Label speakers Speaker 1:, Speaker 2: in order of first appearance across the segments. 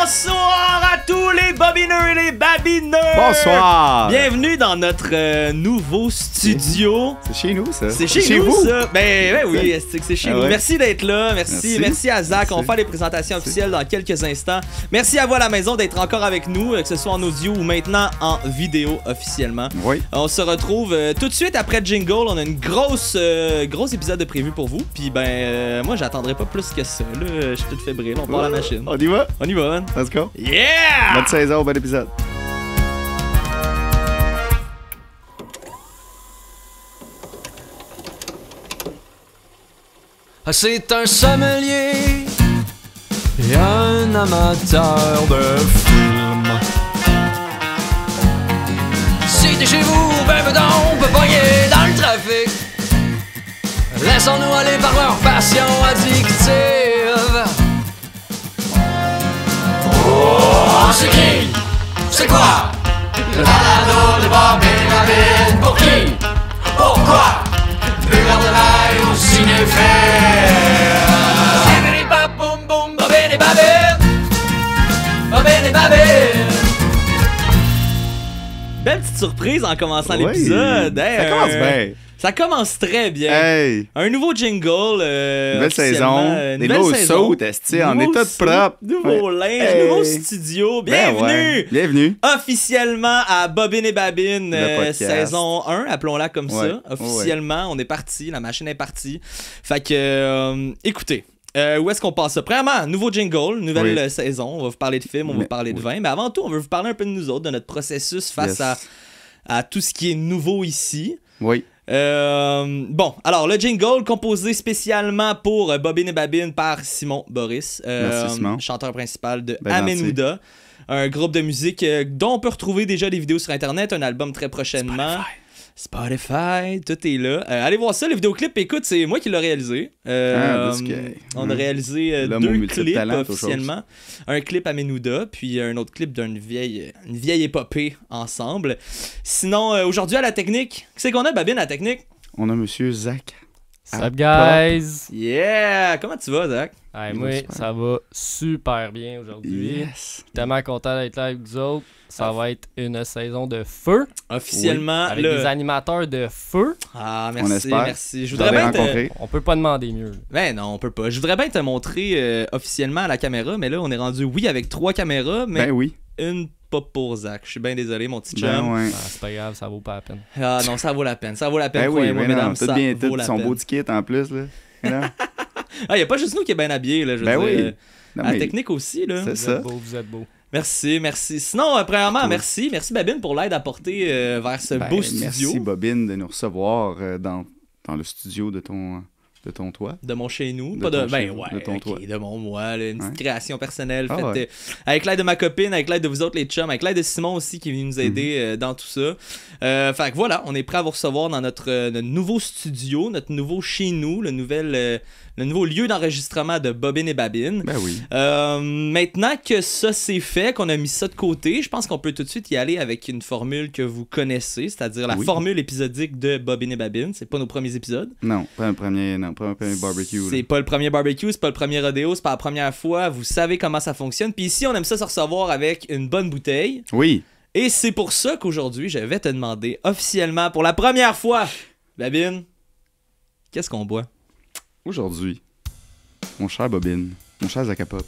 Speaker 1: Bonsoir à tous les bobineurs et les babineurs!
Speaker 2: Bonsoir!
Speaker 1: Bienvenue dans notre nouveau studio.
Speaker 2: C'est chez nous, ça.
Speaker 1: C'est chez nous,
Speaker 2: vous?
Speaker 1: ça. Ben oui, c'est chez nous.
Speaker 2: Ouais.
Speaker 1: Merci d'être là. Merci à Zach.
Speaker 2: Merci.
Speaker 1: On va faire les présentations officielles dans quelques instants. Merci à vous à la maison d'être encore avec nous, que ce soit en audio ou maintenant en vidéo officiellement.
Speaker 2: Oui.
Speaker 1: On se retrouve tout de suite après Jingle. On a une grosse épisode de prévu pour vous. Puis moi j'attendrai pas plus que ça. Là, je suis tout fébrile. On part la machine.
Speaker 2: On y va?
Speaker 1: On y va, man.
Speaker 2: Let's go.
Speaker 1: Yeah!
Speaker 2: Bonne saison, bon épisode.
Speaker 3: C'est un sommelier et un amateur de films. Si t'es chez vous, ben on peut pogner dans le trafic. Laissons-nous aller par leur passion addictive. Oh, c'est qui? C'est quoi? Le balado de Bob et David. Pour qui? Pourquoi? Buveur de l'ail au cinéphile. Bibbidi bap boum boum, bobini babine. Bobini babine.
Speaker 1: Belle petite surprise en commençant
Speaker 2: Oui.
Speaker 1: l'épisode. Hey,
Speaker 2: Ça commence bien.
Speaker 1: Ça commence très bien.
Speaker 2: Hey!
Speaker 1: Un nouveau jingle.
Speaker 2: Nouvelle saison. Des nouveaux sauts, esti, en état de propre.
Speaker 1: Nouveau
Speaker 2: Ouais.
Speaker 1: linge,
Speaker 2: Hey.
Speaker 1: nouveau studio.
Speaker 2: Ben
Speaker 1: Bienvenue!
Speaker 2: ouais. Bienvenue.
Speaker 1: Officiellement à Bobine et Babine,
Speaker 2: Le podcast.
Speaker 1: saison 1, appelons-la comme
Speaker 2: Ouais.
Speaker 1: ça. Officiellement, on est parti, la machine est partie. Fait que, écoutez, où est-ce qu'on passe ça? Premièrement, nouveau jingle, nouvelle saison. On va vous parler de films, on va vous parler de vin. Mais avant tout, on veut vous parler un peu de nous autres, de notre processus face à tout ce qui est nouveau ici.
Speaker 2: Oui.
Speaker 1: Bon, alors le jingle composé spécialement pour Bobine et Babine par Simon Boris,
Speaker 2: Merci, Simon.
Speaker 1: chanteur principal de
Speaker 2: Ben
Speaker 1: Amenouda, un groupe de musique dont on peut retrouver déjà des vidéos sur internet, un album très prochainement. Spotify, tout est là. Allez voir ça, le vidéoclip, écoute, c'est moi qui l'ai réalisé. On a réalisé
Speaker 2: L'homme aux
Speaker 1: deux
Speaker 2: multiples
Speaker 1: clips
Speaker 2: talents,
Speaker 1: officiellement. Un clip à Menouda, puis un autre clip d'une vieille épopée ensemble. Sinon, aujourd'hui à la technique, qu'est-ce qu'on a, Babine, à la technique?
Speaker 2: On a Monsieur Zach.
Speaker 4: Sup guys?
Speaker 1: Yeah! Comment tu vas, Zach?
Speaker 4: Hey,
Speaker 2: Il
Speaker 4: moi,
Speaker 2: va super.
Speaker 4: ça va super bien aujourd'hui.
Speaker 2: Yes.
Speaker 4: Tellement content d'être là avec vous autres. Ça va être une saison de feu.
Speaker 1: Officiellement,
Speaker 4: Avec
Speaker 1: là...
Speaker 4: des animateurs de feu.
Speaker 1: Ah,
Speaker 2: On
Speaker 1: merci,
Speaker 2: espère.
Speaker 1: merci. Je
Speaker 2: Vous
Speaker 1: voudrais
Speaker 2: allez
Speaker 1: bien te...
Speaker 2: rencontrer.
Speaker 4: On peut pas demander mieux.
Speaker 1: Ben non, on peut pas. Je voudrais bien te montrer officiellement à la caméra, mais là, on est rendu, oui, avec 3 caméras, mais
Speaker 2: Ben oui.
Speaker 1: une pas pour Zach. Je suis bien désolé, mon petit chum.
Speaker 2: Ben ouais.
Speaker 4: Ah, c'est pas grave, ça vaut pas la peine.
Speaker 1: Ah non, ça vaut la peine. Ça vaut la peine,
Speaker 2: Ben oui,
Speaker 1: croyez-moi,
Speaker 2: mais non.
Speaker 1: mesdames,
Speaker 2: Tout
Speaker 1: ça
Speaker 2: bien,
Speaker 1: vaut
Speaker 2: tout
Speaker 1: la
Speaker 2: son
Speaker 1: peine.
Speaker 2: beau ticket en plus, là. Non?
Speaker 1: Ah, y a pas juste nous qui est bien habillés, là, je veux
Speaker 2: Ben
Speaker 1: dire.
Speaker 2: oui. Non,
Speaker 1: La
Speaker 2: mais
Speaker 1: technique aussi, là.
Speaker 2: c'est
Speaker 4: Vous
Speaker 2: ça.
Speaker 4: êtes beau, vous êtes beau.
Speaker 1: Merci, merci. Sinon, premièrement,
Speaker 2: Cool.
Speaker 1: merci Babine pour l'aide apportée vers ce
Speaker 2: Ben,
Speaker 1: beau studio.
Speaker 2: Merci, Bobine, de nous recevoir dans le studio de ton toit.
Speaker 1: De mon chez nous.
Speaker 2: De
Speaker 1: Pas de.
Speaker 2: ton
Speaker 1: Ben
Speaker 2: chez-
Speaker 1: ouais,
Speaker 2: de ton
Speaker 1: ok,
Speaker 2: toit.
Speaker 1: de mon moi, là, une petite
Speaker 2: Ouais.
Speaker 1: création personnelle
Speaker 2: Ah
Speaker 1: faite
Speaker 2: ouais.
Speaker 1: avec l'aide de ma copine, avec l'aide de vous autres les chums, avec l'aide de Simon aussi qui est venu nous aider dans tout ça. Fait que voilà, on est prêt à vous recevoir dans notre nouveau studio, notre nouveau chez nous, le nouveau lieu d'enregistrement de Bobine et Babine.
Speaker 2: Ben oui.
Speaker 1: Maintenant que ça c'est fait, qu'on a mis ça de côté, je pense qu'on peut tout de suite y aller avec une formule que vous connaissez, c'est-à-dire la
Speaker 2: Oui.
Speaker 1: formule épisodique de Bobine et Babine. C'est pas nos premiers épisodes.
Speaker 2: Non, pas un premier barbecue. là.
Speaker 1: C'est pas le premier barbecue, c'est pas le premier rodéo, c'est pas la première fois. Vous savez comment ça fonctionne. Puis ici, on aime ça se recevoir avec une bonne bouteille.
Speaker 2: Oui.
Speaker 1: Et c'est pour ça qu'aujourd'hui, je vais te demander officiellement pour la première fois, Babine, qu'est-ce qu'on boit?
Speaker 2: Aujourd'hui, mon cher Bobine, mon cher Zacapop,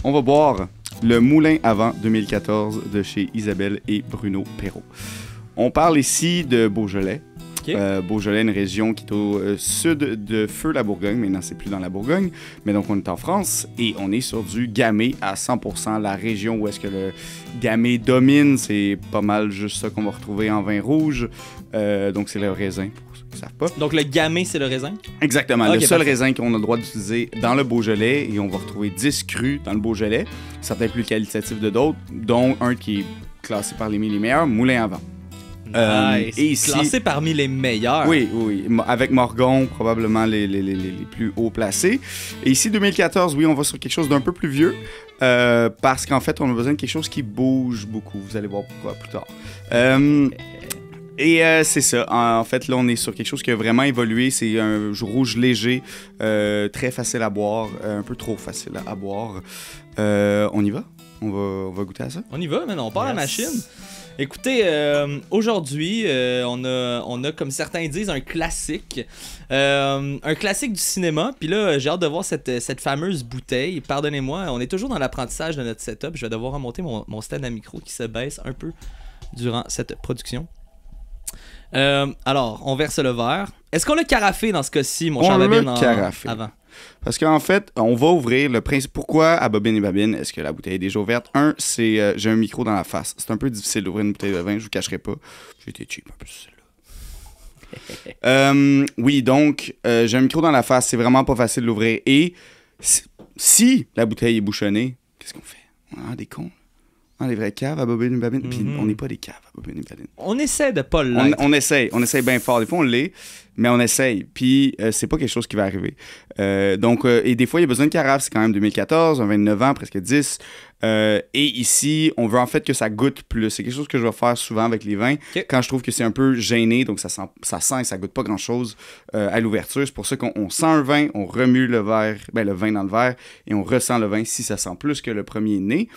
Speaker 2: on va boire le Moulin à vent 2014 de chez Isabelle et Bruno Perrault. On parle ici de Beaujolais.
Speaker 1: Ok.
Speaker 2: Beaujolais, une région qui est au sud de Feu-la-Bourgogne. Maintenant, c'est plus dans la Bourgogne. Mais donc, on est en France et on est sur du Gamay à 100%. La région où est-ce que le Gamay domine, c'est pas mal juste ça qu'on va retrouver en vin rouge. Donc, c'est le raisin, pour ceux qui ne savent pas.
Speaker 1: Donc le gamay, c'est le raisin?
Speaker 2: Exactement,
Speaker 1: Ok,
Speaker 2: le seul
Speaker 1: parfait.
Speaker 2: raisin qu'on a le droit d'utiliser dans le Beaujolais, et on va retrouver 10 crus dans le Beaujolais, certains plus qualitatifs de d'autres, dont un qui est classé parmi les meilleurs, Moulin à vent.
Speaker 1: Nice.
Speaker 2: et ici-
Speaker 1: Classé parmi les meilleurs.
Speaker 2: Oui, oui, avec Morgon, probablement les plus haut placés. Et ici, 2014, oui, on va sur quelque chose d'un peu plus vieux, parce qu'en fait, on a besoin de quelque chose qui bouge beaucoup. Vous allez voir pourquoi plus tard. Et c'est ça. En fait, là, on est sur quelque chose qui a vraiment évolué. C'est un rouge léger, très facile à boire, un peu trop facile à boire. On y va? On va goûter à ça?
Speaker 1: On y va, man, on part à la machine. Écoutez, aujourd'hui, on a, comme certains disent, un classique. Un classique du cinéma. Puis là, j'ai hâte de voir cette fameuse bouteille. Pardonnez-moi, on est toujours dans l'apprentissage de notre setup. Je vais devoir remonter mon stand à micro qui se baisse un peu durant cette production. Alors, on verse le verre. Est-ce qu'on l'a carafé dans ce cas-ci, mon cher Babine,
Speaker 2: carafé.
Speaker 1: avant?
Speaker 2: Parce qu'en fait, on va ouvrir le principe. Pourquoi à Bobine et Babine, est-ce que la bouteille est déjà ouverte? C'est j'ai un micro dans la face. C'est un peu difficile d'ouvrir une bouteille de vin, je vous cacherai pas. J'ai été cheap un peu sur celle-là. Oui, donc, j'ai un micro dans la face. C'est vraiment pas facile de l'ouvrir. Et si la bouteille est bouchonnée, qu'est-ce qu'on fait? On a des cons. Des vrais caves à Bobine et Babine. Puis on n'est pas des caves à Bobine et Babine.
Speaker 1: On essaie de pas l'être.
Speaker 2: On essaye bien fort. Des fois, on l'est, mais on essaye. Puis, c'est pas quelque chose qui va arriver. Et des fois, il y a besoin de carafe. C'est quand même 2014, un 29 ans, presque 10. Et ici, on veut en fait que ça goûte plus. C'est quelque chose que je vais faire souvent avec les vins. Okay. Quand je trouve que c'est un peu gêné, donc ça sent et ça goûte pas grand-chose à l'ouverture. C'est pour ça qu'on sent un vin, on remue le vin dans le verre et on ressent le vin si ça sent plus que le premier nez.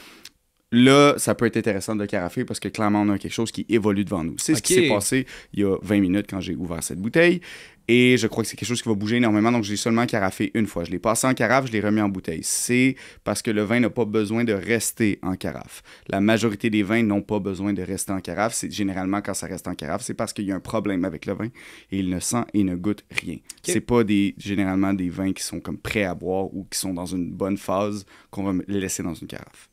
Speaker 2: Là, ça peut être intéressant de le carafer parce que clairement, on a quelque chose qui évolue devant nous. C'est ce qui s'est passé il y a 20 minutes quand j'ai ouvert cette bouteille. Et je crois que c'est quelque chose qui va bouger énormément. Donc, je l'ai seulement carafé une fois. Je l'ai passé en carafe, je l'ai remis en bouteille. C'est parce que le vin n'a pas besoin de rester en carafe. La majorité des vins n'ont pas besoin de rester en carafe. C'est généralement, quand ça reste en carafe, c'est parce qu'il y a un problème avec le vin et il ne sent et ne goûte rien. Okay. C'est pas généralement des vins qui sont comme prêts à boire ou qui sont dans une bonne phase qu'on va les laisser dans une carafe.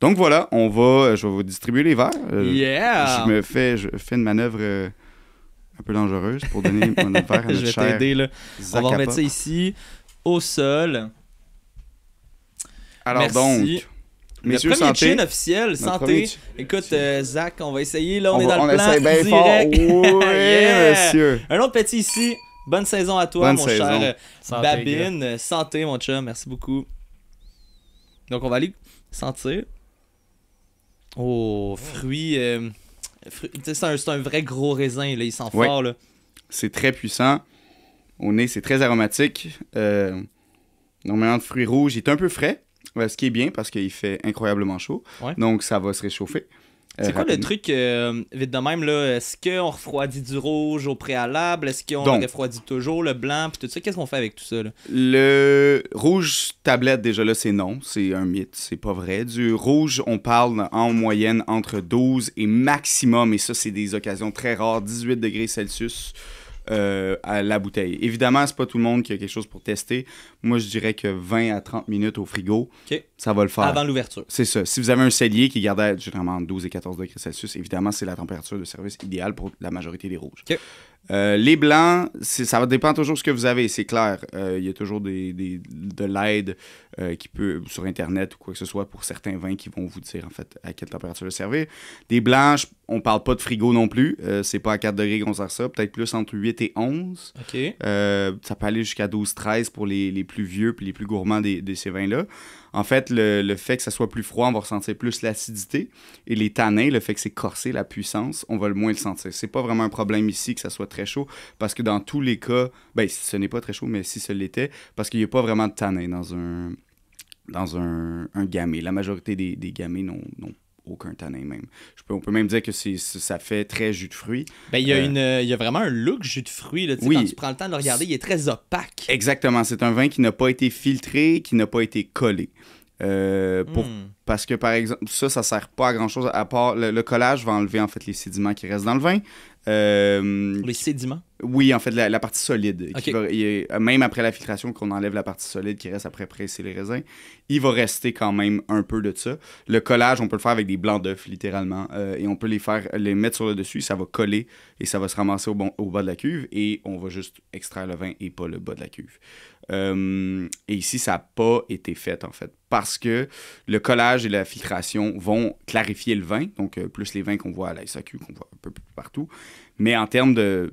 Speaker 2: Donc voilà, je vais vous distribuer les verres. Je fais une manœuvre un peu dangereuse pour donner notre verre à notre
Speaker 1: Je vais t'aider, là. On va remettre ça ici, au sol.
Speaker 2: Alors donc, messieurs,
Speaker 1: le premier
Speaker 2: santé.
Speaker 1: chin officiel, santé. Écoute, Zach, on va essayer, là, on est dans le plan.
Speaker 2: On essaie bien
Speaker 1: direct.
Speaker 2: fort. Oui, monsieur.
Speaker 1: Un autre petit ici. Bonne saison à toi, mon cher
Speaker 4: santé,
Speaker 1: Babine.
Speaker 4: Gars.
Speaker 1: Santé, mon chum, merci beaucoup. Donc, on va aller sentir. Oh, fruits. C'est un vrai gros raisin, là. Il sent fort, là.
Speaker 2: C'est très puissant. Au nez, c'est très aromatique. Normalement, de fruits rouges, il est un peu frais. Ce qui est bien parce qu'il fait incroyablement chaud. Ouais. Donc, ça va se réchauffer.
Speaker 1: C'est quoi le truc, vite de même, là? Est-ce qu'on refroidit du rouge au préalable? Est-ce qu'on refroidit toujours le blanc? Puis tout ça, qu'est-ce qu'on fait avec tout ça, là?
Speaker 2: Le rouge tablette, déjà là, c'est non. C'est un mythe. C'est pas vrai. Du rouge, on parle en moyenne entre 12 et maximum, et ça, c'est des occasions très rares, 18 degrés Celsius. À la bouteille. Évidemment, c'est pas tout le monde qui a quelque chose pour tester. Moi, je dirais que 20 à 30 minutes au frigo, ça va le faire.
Speaker 1: Avant l'ouverture.
Speaker 2: C'est ça. Si vous avez un cellier qui gardait généralement entre 12 et 14 degrés Celsius, évidemment, c'est la température de service idéale pour la majorité des rouges. Les blancs, ça va dépendre toujours de ce que vous avez, c'est clair. Il y a toujours de l'aide qui peut, sur Internet ou quoi que ce soit, pour certains vins qui vont vous dire en fait à quelle température le servir. Des blancs, on parle pas de frigo non plus. C'est pas à 4 degrés qu'on sert ça, peut-être plus entre 8 et 11. Ça peut aller jusqu'à 12-13 pour les plus vieux puis les plus gourmands de ces vins-là. En fait, le fait que ça soit plus froid, on va ressentir plus l'acidité. Et les tanins, le fait que c'est corsé, la puissance, on va le moins le sentir. C'est pas vraiment un problème ici que ça soit très chaud, parce que dans tous les cas, ce n'est pas très chaud, mais si ce l'était, parce qu'il n'y a pas vraiment de tanins dans un gamay. La majorité des gamay n'ont aucun tanin même. On peut même dire que ça fait très jus de fruits. Il
Speaker 1: y a vraiment un look jus de fruits. Là, quand tu prends le temps de le regarder, il est très opaque.
Speaker 2: Exactement. C'est un vin qui n'a pas été filtré, qui n'a pas été collé. Parce que, par exemple, ça sert pas à grand-chose, à part le collage va enlever en fait les sédiments qui restent dans le vin.
Speaker 1: Les sédiments?
Speaker 2: Oui, en fait, la partie solide. Même après la filtration, qu'on enlève la partie solide qui reste après presser les raisins, il va rester quand même un peu de ça. Le collage, on peut le faire avec des blancs d'œufs, littéralement. Et on peut les mettre sur le dessus, ça va coller et ça va se ramasser au bas de la cuve. Et on va juste extraire le vin et pas le bas de la cuve. Et ici, ça n'a pas été fait, en fait. Parce que le collage et la filtration vont clarifier le vin. Donc, plus les vins qu'on voit à la SAQ, qu'on voit un peu partout. Mais en termes de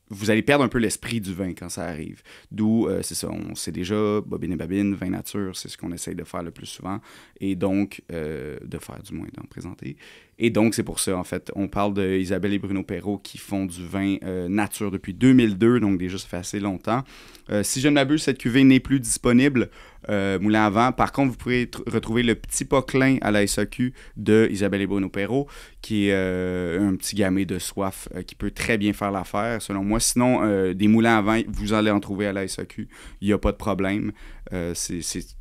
Speaker 2: vous allez perdre un peu l'esprit du vin quand ça arrive. D'où, c'est ça, on sait déjà, Bobine et Babine, vin nature, c'est ce qu'on essaye de faire le plus souvent. Et donc, de faire du moins, d'en présenter. Et donc, c'est pour ça, en fait, on parle d'Isabelle et Bruno Perrault qui font du vin nature depuis 2002, donc déjà, ça fait assez longtemps. Si je ne m'abuse, cette cuvée n'est plus disponible. moulin à vent. Par contre, vous pourrez retrouver le petit poquelin à la SAQ de Isabelle et Bruno Perrault, qui est un petit gamay de soif qui peut très bien faire l'affaire, selon moi. Sinon, des moulins à vent, vous allez en trouver à la SAQ. Il n'y a pas de problème.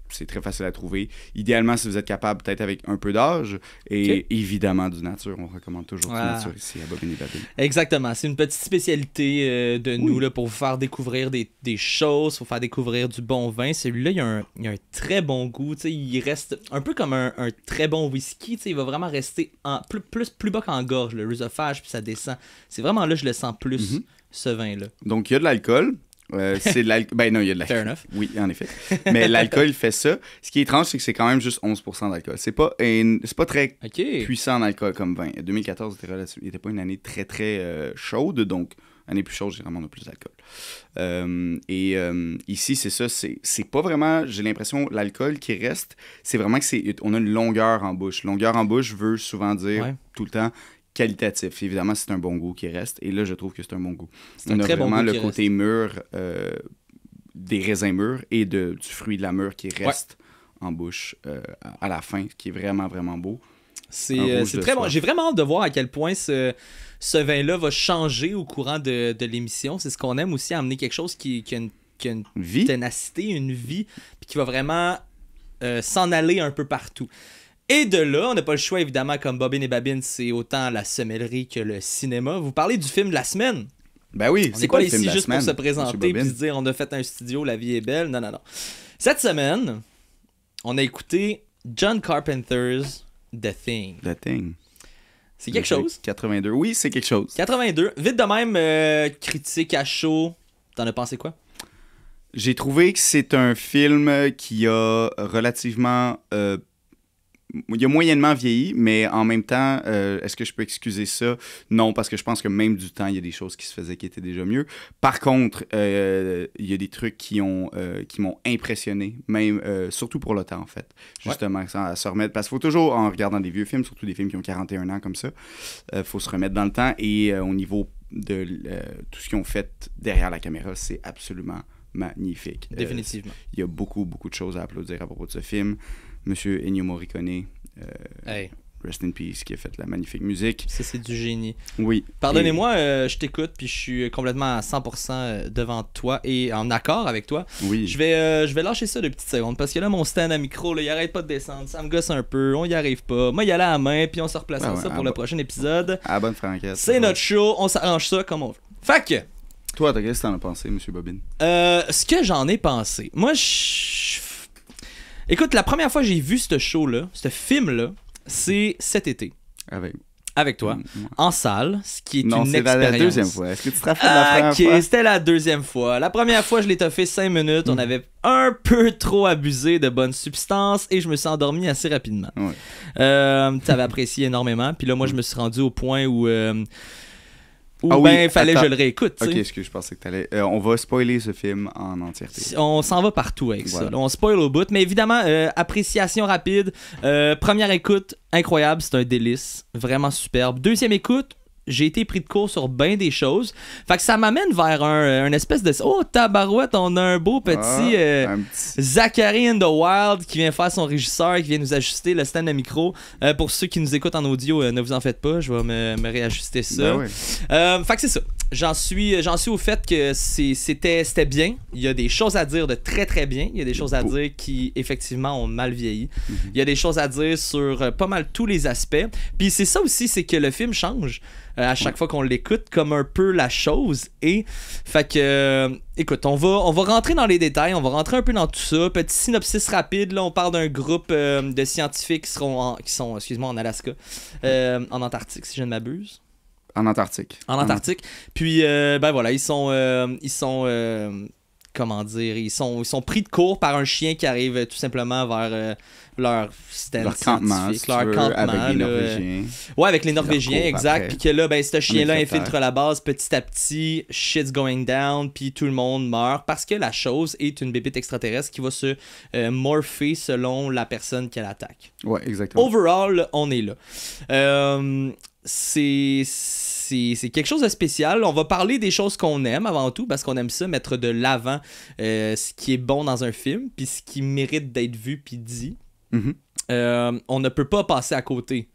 Speaker 2: C'est très facile à trouver. Idéalement, si vous êtes capable, peut-être avec un peu d'âge et évidemment du nature. On recommande toujours du nature ici à Bobine et Babine.
Speaker 1: Exactement. C'est une petite spécialité de nous là, pour vous faire découvrir des choses, pour vous faire découvrir du bon vin. Celui-là, il a un très bon goût. Il reste un peu comme un très bon whisky. Il va vraiment rester plus bas qu'en gorge, le l'œsophage, puis ça descend. C'est vraiment là que je le sens plus, ce vin-là.
Speaker 2: Donc, il y a de l'alcool. C'est de l'alcool. Ben non, il y a de l'alcool.
Speaker 1: Fair enough.
Speaker 2: Oui, en effet. Mais l'alcool fait ça. Ce qui est étrange, c'est que c'est quand même juste 11% d'alcool. C'est pas très puissant en alcool comme vin. 2014 n'était pas une année très très chaude, donc année plus chaude, généralement on a plus d'alcool. Ici, c'est ça. C'est pas vraiment, j'ai l'impression, l'alcool qui reste, c'est vraiment que on a une longueur en bouche. Longueur en bouche veut souvent dire tout le temps qualitatif. Évidemment, c'est un bon goût qui reste. Et là, je trouve que c'est un bon goût. On a vraiment le côté mûr des raisins mûrs et du fruit de la mûre qui reste en bouche à la fin, qui est vraiment, vraiment beau.
Speaker 1: C'est très bon. J'ai vraiment hâte de voir à quel point ce vin-là va changer au courant de l'émission. C'est ce qu'on aime aussi, amener quelque chose qui a une ténacité, une vie, puis qui va vraiment s'en aller un peu partout. Et de là, on n'a pas le choix, évidemment, comme Bobine et Babine, c'est autant la semellerie que le cinéma. Vous parlez du film de la semaine.
Speaker 2: Ben oui,
Speaker 1: c'est quoi le film de la semaine? On n'est pas ici juste pour se présenter et se dire on a fait un studio, la vie est belle. Non. Cette semaine, on a écouté John Carpenter's The Thing.
Speaker 2: The Thing.
Speaker 1: C'est quelque chose.
Speaker 2: 82. Oui, c'est quelque chose.
Speaker 1: 82. Vite de même, critique à chaud. T'en as pensé quoi?
Speaker 2: J'ai trouvé que c'est un film qui a relativement... il a moyennement vieilli, mais en même temps, est-ce que je peux excuser ça? Non, parce que je pense que même du temps, il y a des choses qui se faisaient qui étaient déjà mieux. Par contre, il y a des trucs qui m'ont impressionné, même surtout pour le temps, en fait. Justement, à se remettre. Parce qu'il faut toujours, en regardant des vieux films, surtout des films qui ont 41 ans comme ça, faut se remettre dans le temps. Et au niveau de tout ce qu'ils ont fait derrière la caméra, c'est absolument magnifique.
Speaker 1: Définitivement.
Speaker 2: Il y a beaucoup, beaucoup de choses à applaudir à propos de ce film. Monsieur Ennio Morricone, rest in peace, qui a fait la magnifique musique.
Speaker 1: Ça, c'est du génie.
Speaker 2: Oui.
Speaker 1: Pardonnez-moi, je t'écoute, puis je suis complètement à 100% devant toi et en accord avec toi.
Speaker 2: Oui.
Speaker 1: Je vais lâcher ça de petites secondes, parce que là, mon stand à micro, là, il arrête pas de descendre. Ça me gosse un peu, on y arrive pas. Moi, il y a la main, puis on se replace ça pour le prochain épisode.
Speaker 2: À la bonne franquette.
Speaker 1: C'est notre show, on s'arrange ça comme on veut. Fait que...
Speaker 2: Toi, qu'est-ce que t'en as pensé, Monsieur Bobine?
Speaker 1: Ce que j'en ai pensé... Moi, Écoute, la première fois que j'ai vu ce show-là, ce film-là, c'est cet été. Avec toi, en salle, ce qui est une expérience. Non, c'est la
Speaker 2: deuxième fois. Est-ce que tu te rappelles la première fois?
Speaker 1: Ok, c'était la deuxième fois. La première fois, je l'ai toffé 5 minutes. On avait un peu trop abusé de bonnes substances et je me suis endormi assez rapidement.
Speaker 2: Ouais.
Speaker 1: Tu avais apprécié énormément. Puis là, moi, je me suis rendu au point où... il fallait que je le réécoute.
Speaker 2: Ok, excuse, je pensais que t'allais. On va spoiler ce film en entièreté.
Speaker 1: On s'en va partout avec ça. Là. On spoil au bout. Mais évidemment, appréciation rapide. Première écoute, incroyable, c'est un délice. Vraiment superbe. Deuxième écoute, j'ai été pris de court sur bien des choses. Fait que ça m'amène vers un espèce de... Oh, tabarouette, on a un beau petit Zachary in the Wild qui vient faire son régisseur, qui vient nous ajuster le stand de micro. Pour ceux qui nous écoutent en audio, ne vous en faites pas, je vais me réajuster ça. Fait que c'est ça. J'en suis au fait que c'était bien. Il y a des choses à dire de très très bien. Il y a des choses à dire qui effectivement ont mal vieilli. Il y a des choses à dire sur pas mal tous les aspects. Puis c'est ça aussi, c'est que le film change à chaque fois qu'on l'écoute, comme un peu la chose. Et fait que écoute, on va rentrer dans les détails, on va rentrer un peu dans tout ça. Petit synopsis rapide, là, on parle d'un groupe de scientifiques qui sont en Alaska, en Antarctique si je ne m'abuse.
Speaker 2: En Antarctique.
Speaker 1: Puis, voilà, ils sont pris de court par un chien qui arrive tout simplement vers leur
Speaker 2: campement, avec les Norvégiens.
Speaker 1: Ouais, avec les Norvégiens, exact. Puis que là, ce chien-là infiltre la base petit à petit, shit's going down, puis tout le monde meurt parce que la chose est une bébête extraterrestre qui va se morpher selon la personne qu'elle attaque.
Speaker 2: Ouais, exactement.
Speaker 1: Overall, on est là. c'est quelque chose de spécial. On va parler des choses qu'on aime avant tout, parce qu'on aime ça, mettre de l'avant ce qui est bon dans un film, puis ce qui mérite d'être vu puis dit. On ne peut pas passer à côté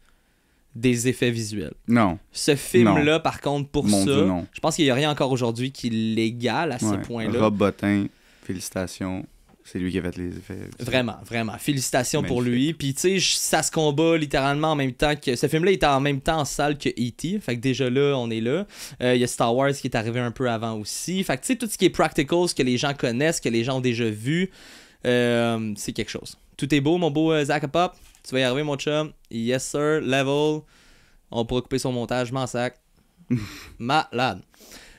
Speaker 1: des effets visuels.
Speaker 2: Non.
Speaker 1: Ce film-là, par contre, pour
Speaker 2: Mon
Speaker 1: ça,
Speaker 2: Dieu, non.
Speaker 1: je pense qu'il n'y a rien encore aujourd'hui qui l'égale à ces points-là.
Speaker 2: Rob Bottin, félicitations. C'est lui qui a fait les effets.
Speaker 1: Vraiment, vraiment. Félicitations pour
Speaker 2: Magnifique.
Speaker 1: lui. Puis, tu sais, ça se combat littéralement en même temps que... Ce film-là était en même temps en salle que E.T. Fait que déjà là, on est là. Il y a Star Wars qui est arrivé un peu avant aussi. Fait que, tu sais, tout ce qui est practical, ce que les gens connaissent, que les gens ont déjà vu, c'est quelque chose. Tout est beau, mon beau Zach Pop. Tu vas y arriver, mon chum. Yes, sir. Level. On pourra couper son montage. Je m'en sac. Malade.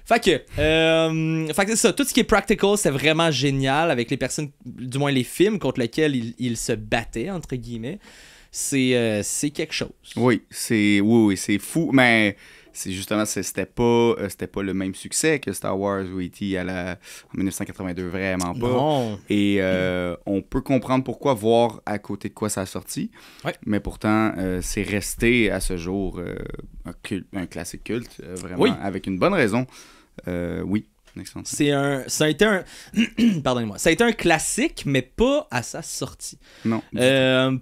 Speaker 1: Fait que c'est ça, tout ce qui est practical, c'est vraiment génial avec les personnes, du moins les films contre lesquels ils se battaient, entre guillemets. C'est quelque chose.
Speaker 2: Oui, c'est fou, mais c'est justement, c'était pas le même succès que Star Wars ou E.T. en 1982, vraiment pas.
Speaker 1: Non.
Speaker 2: Et on peut comprendre pourquoi, voir à côté de quoi ça a sorti.
Speaker 1: Ouais.
Speaker 2: Mais pourtant, c'est resté à ce jour un classique culte, vraiment,
Speaker 1: Oui.
Speaker 2: avec une bonne raison. Oui, excellent.
Speaker 1: Ça a été un pardonnez-moi, ça a été un classique, mais pas à sa sortie.
Speaker 2: Non.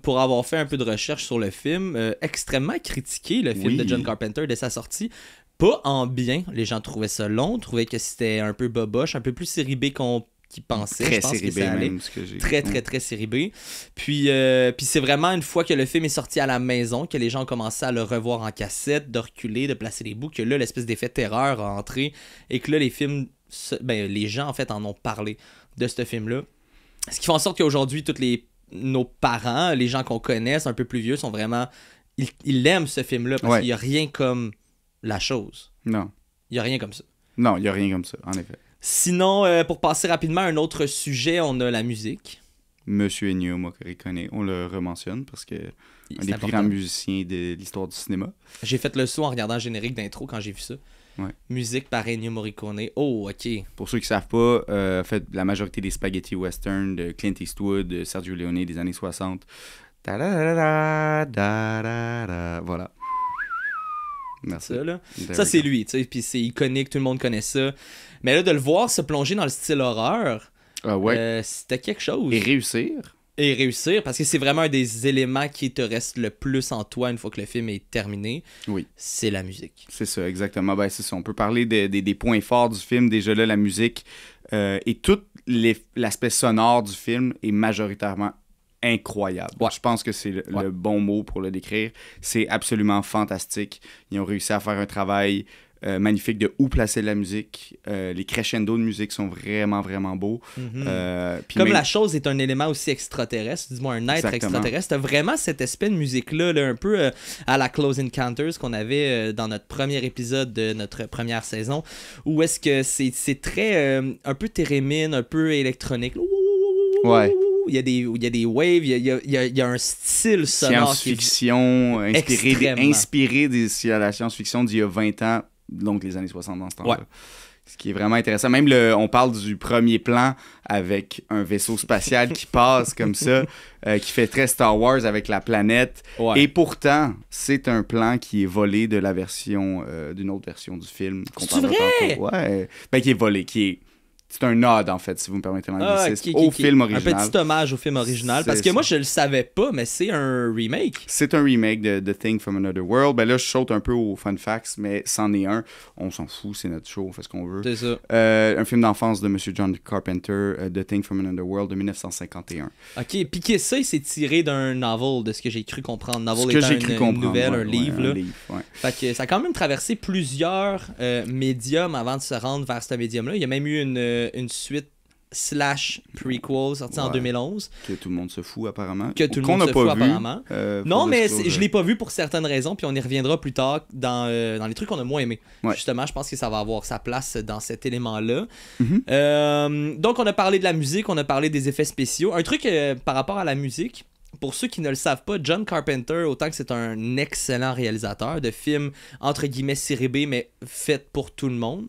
Speaker 1: Pour avoir fait un peu de recherche sur le film, extrêmement critiqué, le film
Speaker 2: Oui.
Speaker 1: de John Carpenter dès sa sortie. Pas en bien, les gens trouvaient ça long, trouvaient que c'était un peu boboche, un peu plus série B qu'ils pensaient.
Speaker 2: Très
Speaker 1: Je pense
Speaker 2: série
Speaker 1: que
Speaker 2: B
Speaker 1: ça allait.
Speaker 2: même, ce que j'ai.
Speaker 1: Très, très, très série B. Puis c'est vraiment une fois que le film est sorti à la maison, que les gens ont commencé à le revoir en cassette, de reculer, de placer des bouts, que là, l'espèce d'effet terreur a entré et que là, les gens, en fait, en ont parlé de ce film-là. Ce qui fait en sorte qu'aujourd'hui, nos parents, les gens qu'on connaisse, un peu plus vieux, sont vraiment... Ils aiment ce film-là parce qu'il n'y a rien comme la chose.
Speaker 2: Non.
Speaker 1: Il n'y a rien comme ça.
Speaker 2: Non, il n'y a rien comme ça, en effet.
Speaker 1: Sinon, pour passer rapidement à un autre sujet, on a la musique.
Speaker 2: Monsieur Ennio Morricone, on le rementionne parce que un des plus
Speaker 1: important.
Speaker 2: grands musiciens de l'histoire du cinéma.
Speaker 1: J'ai fait le saut en regardant le générique d'intro quand j'ai vu ça.
Speaker 2: Ouais.
Speaker 1: Musique par Ennio Morricone. Oh, ok.
Speaker 2: Pour ceux qui ne savent pas, en fait, la majorité des spaghetti western de Clint Eastwood, de Sergio Leone des années 60. Ta-da-da-da, da-da-da. Voilà. Merci.
Speaker 1: Ça, là.
Speaker 2: There
Speaker 1: Ça,
Speaker 2: we
Speaker 1: c'est
Speaker 2: go.
Speaker 1: lui, tu sais. Puis c'est iconique, tout le monde connaît ça. Mais là, de le voir se plonger dans le style horreur,
Speaker 2: Ah ouais.
Speaker 1: c'était quelque chose.
Speaker 2: Et réussir.
Speaker 1: Et réussir, parce que c'est vraiment un des éléments qui te reste le plus en toi une fois que le film est terminé.
Speaker 2: Oui.
Speaker 1: C'est la musique.
Speaker 2: C'est ça, exactement. Ben, c'est ça. On peut parler des points forts du film. Déjà là, la musique et tout l'aspect sonore du film est majoritairement incroyable.
Speaker 1: Ouais.
Speaker 2: Je pense que c'est le bon mot pour le décrire. C'est absolument fantastique. Ils ont réussi à faire un travail magnifique de où placer la musique. Les crescendos de musique sont vraiment, vraiment beaux. Puis
Speaker 1: Comme
Speaker 2: même-
Speaker 1: la chose est un élément aussi extraterrestre, dis-moi un être
Speaker 2: Exactement.
Speaker 1: extraterrestre, t'as vraiment cet aspect de musique-là, là, un peu à la Close Encounters qu'on avait dans notre premier épisode de notre première saison, où est-ce que c'est très un peu thérémine, un peu électronique.
Speaker 2: Ouais.
Speaker 1: Il y a des waves, il y a un style sonore qui est...
Speaker 2: Science-fiction,
Speaker 1: extrêmement.
Speaker 2: inspiré de la science-fiction d'il y a 20 ans, donc les années 60 dans ce temps-là.
Speaker 1: Ouais.
Speaker 2: Ce qui est vraiment intéressant. Même on parle du premier plan avec un vaisseau spatial qui passe comme ça, qui fait très Star Wars avec la planète.
Speaker 1: Ouais.
Speaker 2: Et pourtant, c'est un plan qui est volé de la version, d'une autre version du film. qu'on
Speaker 1: C'est-tu
Speaker 2: parlera
Speaker 1: vrai?
Speaker 2: tantôt. Ouais. Ben, qui est volé, c'est un nod, en fait, si vous me permettez l'anglicisme,
Speaker 1: ok,
Speaker 2: au
Speaker 1: ok.
Speaker 2: film original.
Speaker 1: Un petit hommage au film original, parce
Speaker 2: C'est
Speaker 1: que
Speaker 2: ça.
Speaker 1: moi je le savais pas, mais c'est un remake.
Speaker 2: C'est un remake de The Thing from Another World. Ben là, je saute un peu aux fun facts, mais c'en est un. On s'en fout, c'est notre show, on fait ce qu'on veut.
Speaker 1: C'est ça.
Speaker 2: Un film d'enfance de M. John Carpenter, The Thing from Another World de 1951.
Speaker 1: Ok, puis ça, il s'est tiré d'un novel, de ce que j'ai cru comprendre.
Speaker 2: Ce
Speaker 1: Novel
Speaker 2: que
Speaker 1: étant
Speaker 2: j'ai cru comprendre.
Speaker 1: une nouvelle,
Speaker 2: ouais,
Speaker 1: un livre.
Speaker 2: ouais,
Speaker 1: Là.
Speaker 2: un livre, ouais.
Speaker 1: Fait que ça a quand même traversé plusieurs médiums avant de se rendre vers ce médium-là. Il y a même eu une suite / prequel sortie en
Speaker 2: Ouais.
Speaker 1: 2011.
Speaker 2: Que tout le monde se fout, apparemment.
Speaker 1: Que tout le
Speaker 2: Qu'on
Speaker 1: monde
Speaker 2: n'a
Speaker 1: se
Speaker 2: pas
Speaker 1: fout,
Speaker 2: vu.
Speaker 1: apparemment.
Speaker 2: Faut
Speaker 1: Non, mais
Speaker 2: disclosure.
Speaker 1: je l'ai pas vu pour certaines raisons, puis on y reviendra plus tard dans les trucs qu'on a moins aimés.
Speaker 2: Ouais.
Speaker 1: Justement, je pense que ça va avoir sa place dans cet élément-là.
Speaker 2: Mhm.
Speaker 1: Donc, on a parlé de la musique, on a parlé des effets spéciaux. Un truc par rapport à la musique, pour ceux qui ne le savent pas, John Carpenter, autant que c'est un excellent réalisateur de films, entre guillemets, série B, mais fait pour tout le monde.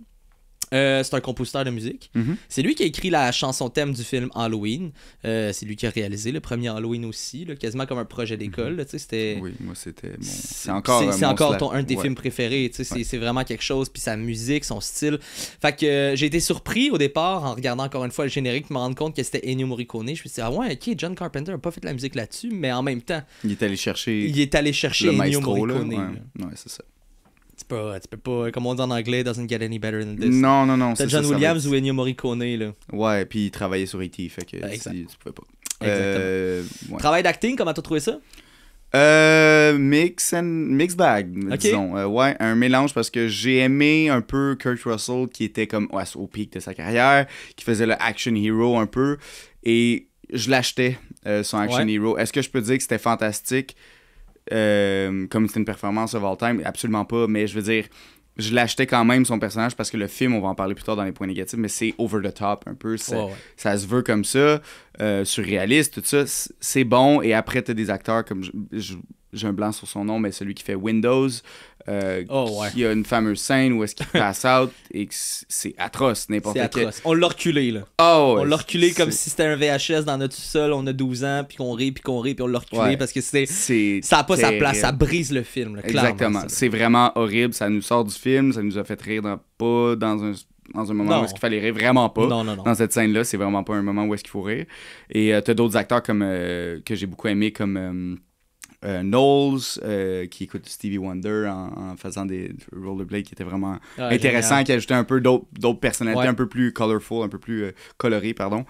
Speaker 1: C'est un compositeur de musique.
Speaker 2: Mhm.
Speaker 1: C'est lui qui a écrit la chanson thème du film Halloween. C'est lui qui a réalisé le premier Halloween aussi, là, quasiment comme un projet d'école. Là, c'était...
Speaker 2: Oui, moi, c'était... Bon, c'est
Speaker 1: C'est
Speaker 2: mon
Speaker 1: encore
Speaker 2: slap.
Speaker 1: un de tes
Speaker 2: Ouais.
Speaker 1: films préférés. C'est vraiment quelque chose. Puis sa musique, son style. Fait que j'ai été surpris au départ en regardant encore une fois le générique, me rendre compte que c'était Ennio Morricone. Je me suis dit, ah ouais, ok, John Carpenter a pas fait de la musique là-dessus, mais en même temps,
Speaker 2: Il est allé chercher
Speaker 1: il est allé chercher
Speaker 2: le
Speaker 1: Ennio
Speaker 2: maestro, là.
Speaker 1: Morricone.
Speaker 2: Ouais,
Speaker 1: là.
Speaker 2: ouais, c'est ça.
Speaker 1: Tu peux pas, comme on dit en anglais, doesn't get any better than this.
Speaker 2: Non,
Speaker 1: T'as
Speaker 2: c'est
Speaker 1: John
Speaker 2: ça, ça
Speaker 1: Williams
Speaker 2: va
Speaker 1: ou Ennio Morricone, là.
Speaker 2: être- Ouais, puis il travaillait sur E.T., fait que
Speaker 1: Exact.
Speaker 2: tu pouvais pas.
Speaker 1: Exactement.
Speaker 2: Ouais.
Speaker 1: Travail d'acting, comment t'as trouvé ça?
Speaker 2: Mix bag,
Speaker 1: Ok.
Speaker 2: disons. Ouais, un mélange parce que j'ai aimé un peu Kurt Russell qui était comme au pic de sa carrière, qui faisait le action hero un peu, et je l'achetais, son action
Speaker 1: Ouais.
Speaker 2: hero. Est-ce que je peux dire que c'était fantastique comme c'était une performance of all time? Absolument pas, mais je veux dire, je l'achetais quand même son personnage parce que le film, on va en parler plus tard dans les points négatifs, mais c'est over the top un peu.
Speaker 1: Ouais.
Speaker 2: Ça se veut comme ça, surréaliste, tout ça, c'est bon. Et après, t'as des acteurs comme j'ai un blanc sur son nom, mais celui qui fait Windows, qui a une fameuse scène où est-ce qu'il passe out et que c'est atroce, n'importe
Speaker 1: C'est
Speaker 2: quel.
Speaker 1: atroce. On l'a reculé, là.
Speaker 2: Oh,
Speaker 1: On l'a reculé
Speaker 2: c'est-
Speaker 1: comme si c'était un VHS dans notre sol, on a 12 ans, puis qu'on rit, puis on l'a reculé
Speaker 2: Ouais.
Speaker 1: parce que
Speaker 2: c'est
Speaker 1: ça n'a pas sa
Speaker 2: terrible.
Speaker 1: place, ça brise le film, là, clairement,
Speaker 2: Exactement.
Speaker 1: ça.
Speaker 2: C'est vraiment horrible. Ça nous sort du film, ça nous a fait rire pas dans un moment
Speaker 1: Non.
Speaker 2: où est-ce qu'il fallait rire, vraiment pas.
Speaker 1: Non.
Speaker 2: Dans cette scène-là, c'est vraiment pas un moment où est-ce qu'il faut rire. Et t'as d'autres acteurs comme que j'ai beaucoup aimé, comme Knowles, qui écoute Stevie Wonder en faisant des rollerblades, qui était vraiment intéressant,
Speaker 1: génial.
Speaker 2: qui ajoutait un peu d'autres personnalités
Speaker 1: Ouais.
Speaker 2: un peu plus colorful, un peu plus colorées, pardon,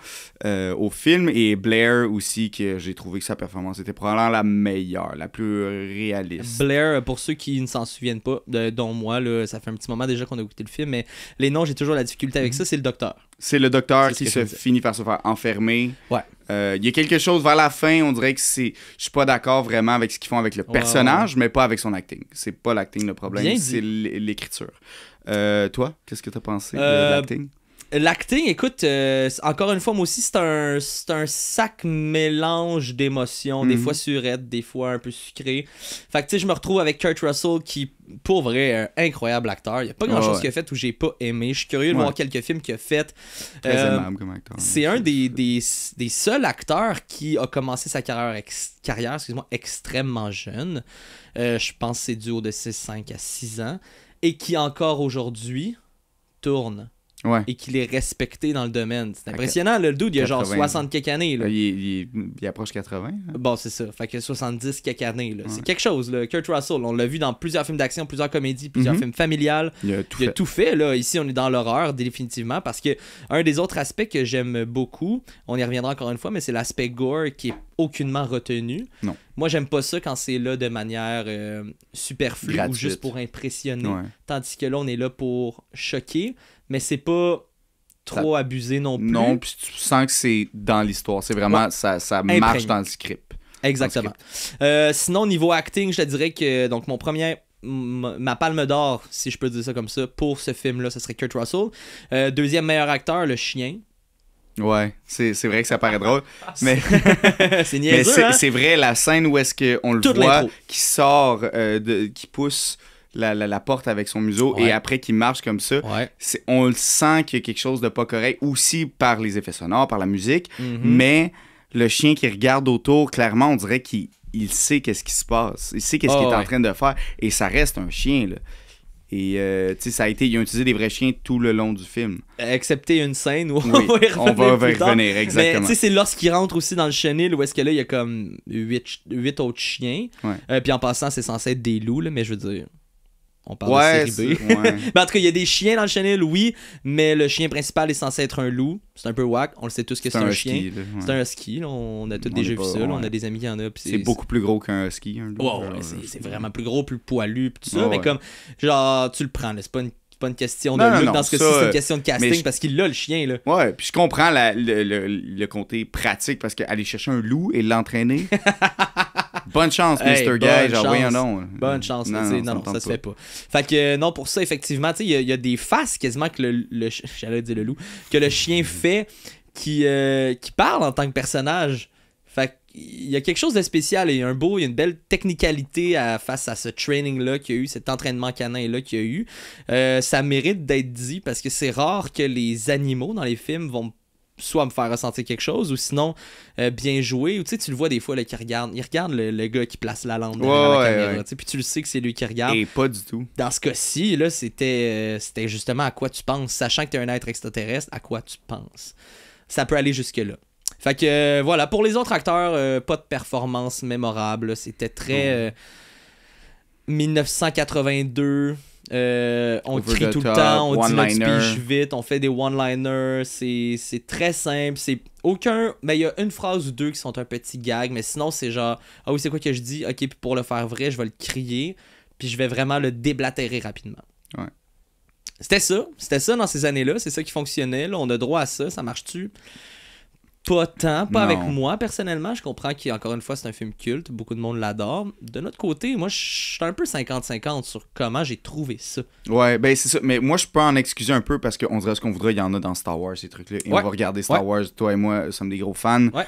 Speaker 2: au film. Et Blair aussi, que j'ai trouvé que sa performance était probablement la meilleure, la plus réaliste.
Speaker 1: Blair, pour ceux qui ne s'en souviennent pas, dont moi, là, ça fait un petit moment déjà qu'on a écouté le film, mais les noms, j'ai toujours la difficulté avec ça, c'est le docteur.
Speaker 2: C'est le docteur
Speaker 1: C'est ce
Speaker 2: qui
Speaker 1: que
Speaker 2: se
Speaker 1: je me disais.
Speaker 2: finit par se faire enfermer.
Speaker 1: Ouais.
Speaker 2: Il y a quelque chose vers la fin, on dirait que c'est. Je suis pas d'accord vraiment avec ce qu'ils font avec le
Speaker 1: Ouais,
Speaker 2: personnage, mais pas avec son acting. C'est pas l'acting le problème,
Speaker 1: Bien dit.
Speaker 2: c'est l'écriture. Toi, qu'est-ce que t'as pensé de
Speaker 1: Euh,
Speaker 2: l'acting?
Speaker 1: L'acting, écoute, encore une fois, moi aussi, c'est un sac mélange d'émotions, des
Speaker 2: Mhm.
Speaker 1: fois surette, des fois un peu sucré. Fait que, tu sais, je me retrouve avec Kurt Russell qui, pour vrai, un incroyable acteur. Il n'y a pas grand-chose
Speaker 2: Ouais.
Speaker 1: qu'il a fait où j'ai pas aimé. Je suis curieux de
Speaker 2: Ouais.
Speaker 1: voir quelques films qu'il a fait.
Speaker 2: Très
Speaker 1: Euh,
Speaker 2: aimable comme acteur.
Speaker 1: C'est un des seuls acteurs qui a commencé sa carrière, extrêmement jeune. Je pense que c'est dû de 5 à 6 ans. Et qui encore aujourd'hui tourne.
Speaker 2: Ouais.
Speaker 1: Et qu'il est respecté dans le domaine. C'est impressionnant, là, le dude, il a genre
Speaker 2: 80.
Speaker 1: 60 quelques années. Là.
Speaker 2: Il approche 80. hein?
Speaker 1: Bon, c'est ça. Fait que 70 quelques années. Là.
Speaker 2: Ouais.
Speaker 1: C'est quelque chose, là. Kurt Russell, on l'a vu dans plusieurs films d'action, plusieurs comédies, plusieurs films familiales.
Speaker 2: Il a tout
Speaker 1: Il a
Speaker 2: fait.
Speaker 1: tout fait, là. Ici, on est dans l'horreur, définitivement, parce que un des autres aspects que j'aime beaucoup, on y reviendra encore une fois, mais c'est l'aspect gore qui est aucunement retenu.
Speaker 2: Non.
Speaker 1: Moi, j'aime pas ça quand c'est là de manière superflue ou
Speaker 2: Gratuite.
Speaker 1: juste pour impressionner.
Speaker 2: Ouais.
Speaker 1: Tandis que là, on est là pour choquer, mais c'est pas trop abusé non plus.
Speaker 2: Non, puis tu sens que c'est dans l'histoire. C'est vraiment, ça marche
Speaker 1: Imprégné.
Speaker 2: dans le script.
Speaker 1: Exactement. Sinon, niveau acting, je te dirais que donc mon premier, ma palme d'or, si je peux dire ça comme ça, pour ce film-là, ce serait Kurt Russell. Deuxième meilleur acteur, le chien.
Speaker 2: Ouais, c'est vrai que ça paraît drôle. Mais,
Speaker 1: C'est
Speaker 2: mais
Speaker 1: niaiseux, hein?
Speaker 2: c'est vrai, la scène où est-ce qu'on le
Speaker 1: Toute
Speaker 2: voit,
Speaker 1: l'intro.
Speaker 2: qui sort, qui pousse la porte avec son museau
Speaker 1: Ouais.
Speaker 2: et après qui marche comme ça,
Speaker 1: Ouais.
Speaker 2: on le sent qu'il y a quelque chose de pas correct, aussi par les effets sonores, par la musique,
Speaker 1: Mhm.
Speaker 2: mais le chien qui regarde autour, clairement, on dirait qu'il sait qu'est-ce qui se passe. Il sait qu'est-ce qu'il est en
Speaker 1: ouais.
Speaker 2: train de faire et ça reste un chien, là. Et, tu sais, ils ont utilisé des vrais chiens tout le long du film.
Speaker 1: Excepté une scène où
Speaker 2: Oui,
Speaker 1: on va y
Speaker 2: on va
Speaker 1: revenir
Speaker 2: y
Speaker 1: plus tard.
Speaker 2: revenir, exactement.
Speaker 1: Mais tu sais, c'est lorsqu'il rentre aussi dans le chenil où est-ce que là, il y a comme 8 autres chiens.
Speaker 2: Ouais.
Speaker 1: Puis en passant, c'est censé être des loups, là, mais je veux dire, on parle
Speaker 2: Ouais,
Speaker 1: de série B.
Speaker 2: c'est- ouais.
Speaker 1: Ben, en tout cas, il y a des chiens dans le chenil, oui, mais le chien principal est censé être un loup. C'est un peu whack. On le sait tous que c'est un chien.
Speaker 2: husky, là, ouais.
Speaker 1: C'est un husky. Là. On a tous
Speaker 2: On
Speaker 1: déjà
Speaker 2: est
Speaker 1: vu
Speaker 2: pas-
Speaker 1: ça. Là. On
Speaker 2: ouais.
Speaker 1: a des amis qui en ont. puis
Speaker 2: C'est beaucoup plus gros qu'un husky. Un loup.
Speaker 1: Ouais, c'est vraiment plus gros, plus poilu, puis tout ça.
Speaker 2: Ouais,
Speaker 1: mais
Speaker 2: ouais.
Speaker 1: comme, genre, tu le prends. là. C'est pas une question
Speaker 2: Non,
Speaker 1: de
Speaker 2: non,
Speaker 1: look
Speaker 2: non,
Speaker 1: dans ce cas-ci,
Speaker 2: ça,
Speaker 1: c'est une question de
Speaker 2: mais
Speaker 1: casting
Speaker 2: je-
Speaker 1: parce qu'il a le chien. Là.
Speaker 2: Ouais, puis je comprends le côté pratique parce qu'aller chercher un loup et l'entraîner. Bonne chance,
Speaker 1: Hey,
Speaker 2: Mr.
Speaker 1: bonne
Speaker 2: Guy. Genre,
Speaker 1: chance.
Speaker 2: voyons donc.
Speaker 1: Bonne chance. là, tu sais. Non,
Speaker 2: me tente
Speaker 1: ça se fait pas. Fait que, non, pour ça, effectivement, tu sais, il y a des faces quasiment que j'allais dire le loup, que le chien fait qui parle en tant que personnage. Fait il y a quelque chose de spécial et il y a une belle technicalité face à ce training-là qu'il y a eu, cet entraînement canin-là qu'il y a eu. Ça mérite d'être dit parce que c'est rare que les animaux dans les films vont soit me faire ressentir quelque chose ou sinon bien jouer. Ou tu le vois des fois là, il regarde le gars qui place la lampe derrière la caméra. Puis tu le sais que c'est lui qui regarde.
Speaker 2: Et pas du tout.
Speaker 1: Dans ce cas-ci, là, c'était justement à quoi tu penses. Sachant que tu es un être extraterrestre, à quoi tu penses. Ça peut aller jusque-là. Fait que voilà, pour les autres acteurs, pas de performance mémorable. Là. C'était très 1982. On crie tout le temps, on dit notre speech vite, on fait des one-liners, c'est très simple, mais il y a une phrase ou deux qui sont un petit gag, mais sinon c'est genre, ah oui c'est quoi que je dis, ok puis pour le faire vrai je vais le crier, puis je vais vraiment le déblatérer rapidement.
Speaker 2: Ouais.
Speaker 1: C'était ça dans ces années-là, c'est ça qui fonctionnait, là, on a droit à ça, ça marche-tu? Pas tant, pas avec moi personnellement. Je comprends qu'encore une fois c'est un film culte, beaucoup de monde l'adore. De notre côté, moi je suis un peu 50-50 sur comment j'ai trouvé ça.
Speaker 2: Ouais, ben c'est ça. Mais moi je peux en excuser un peu parce qu'on dirait ce qu'on voudrait, il y en a dans Star Wars ces trucs-là. Et on va regarder Star Wars, toi et moi sommes des gros fans.
Speaker 1: Ouais.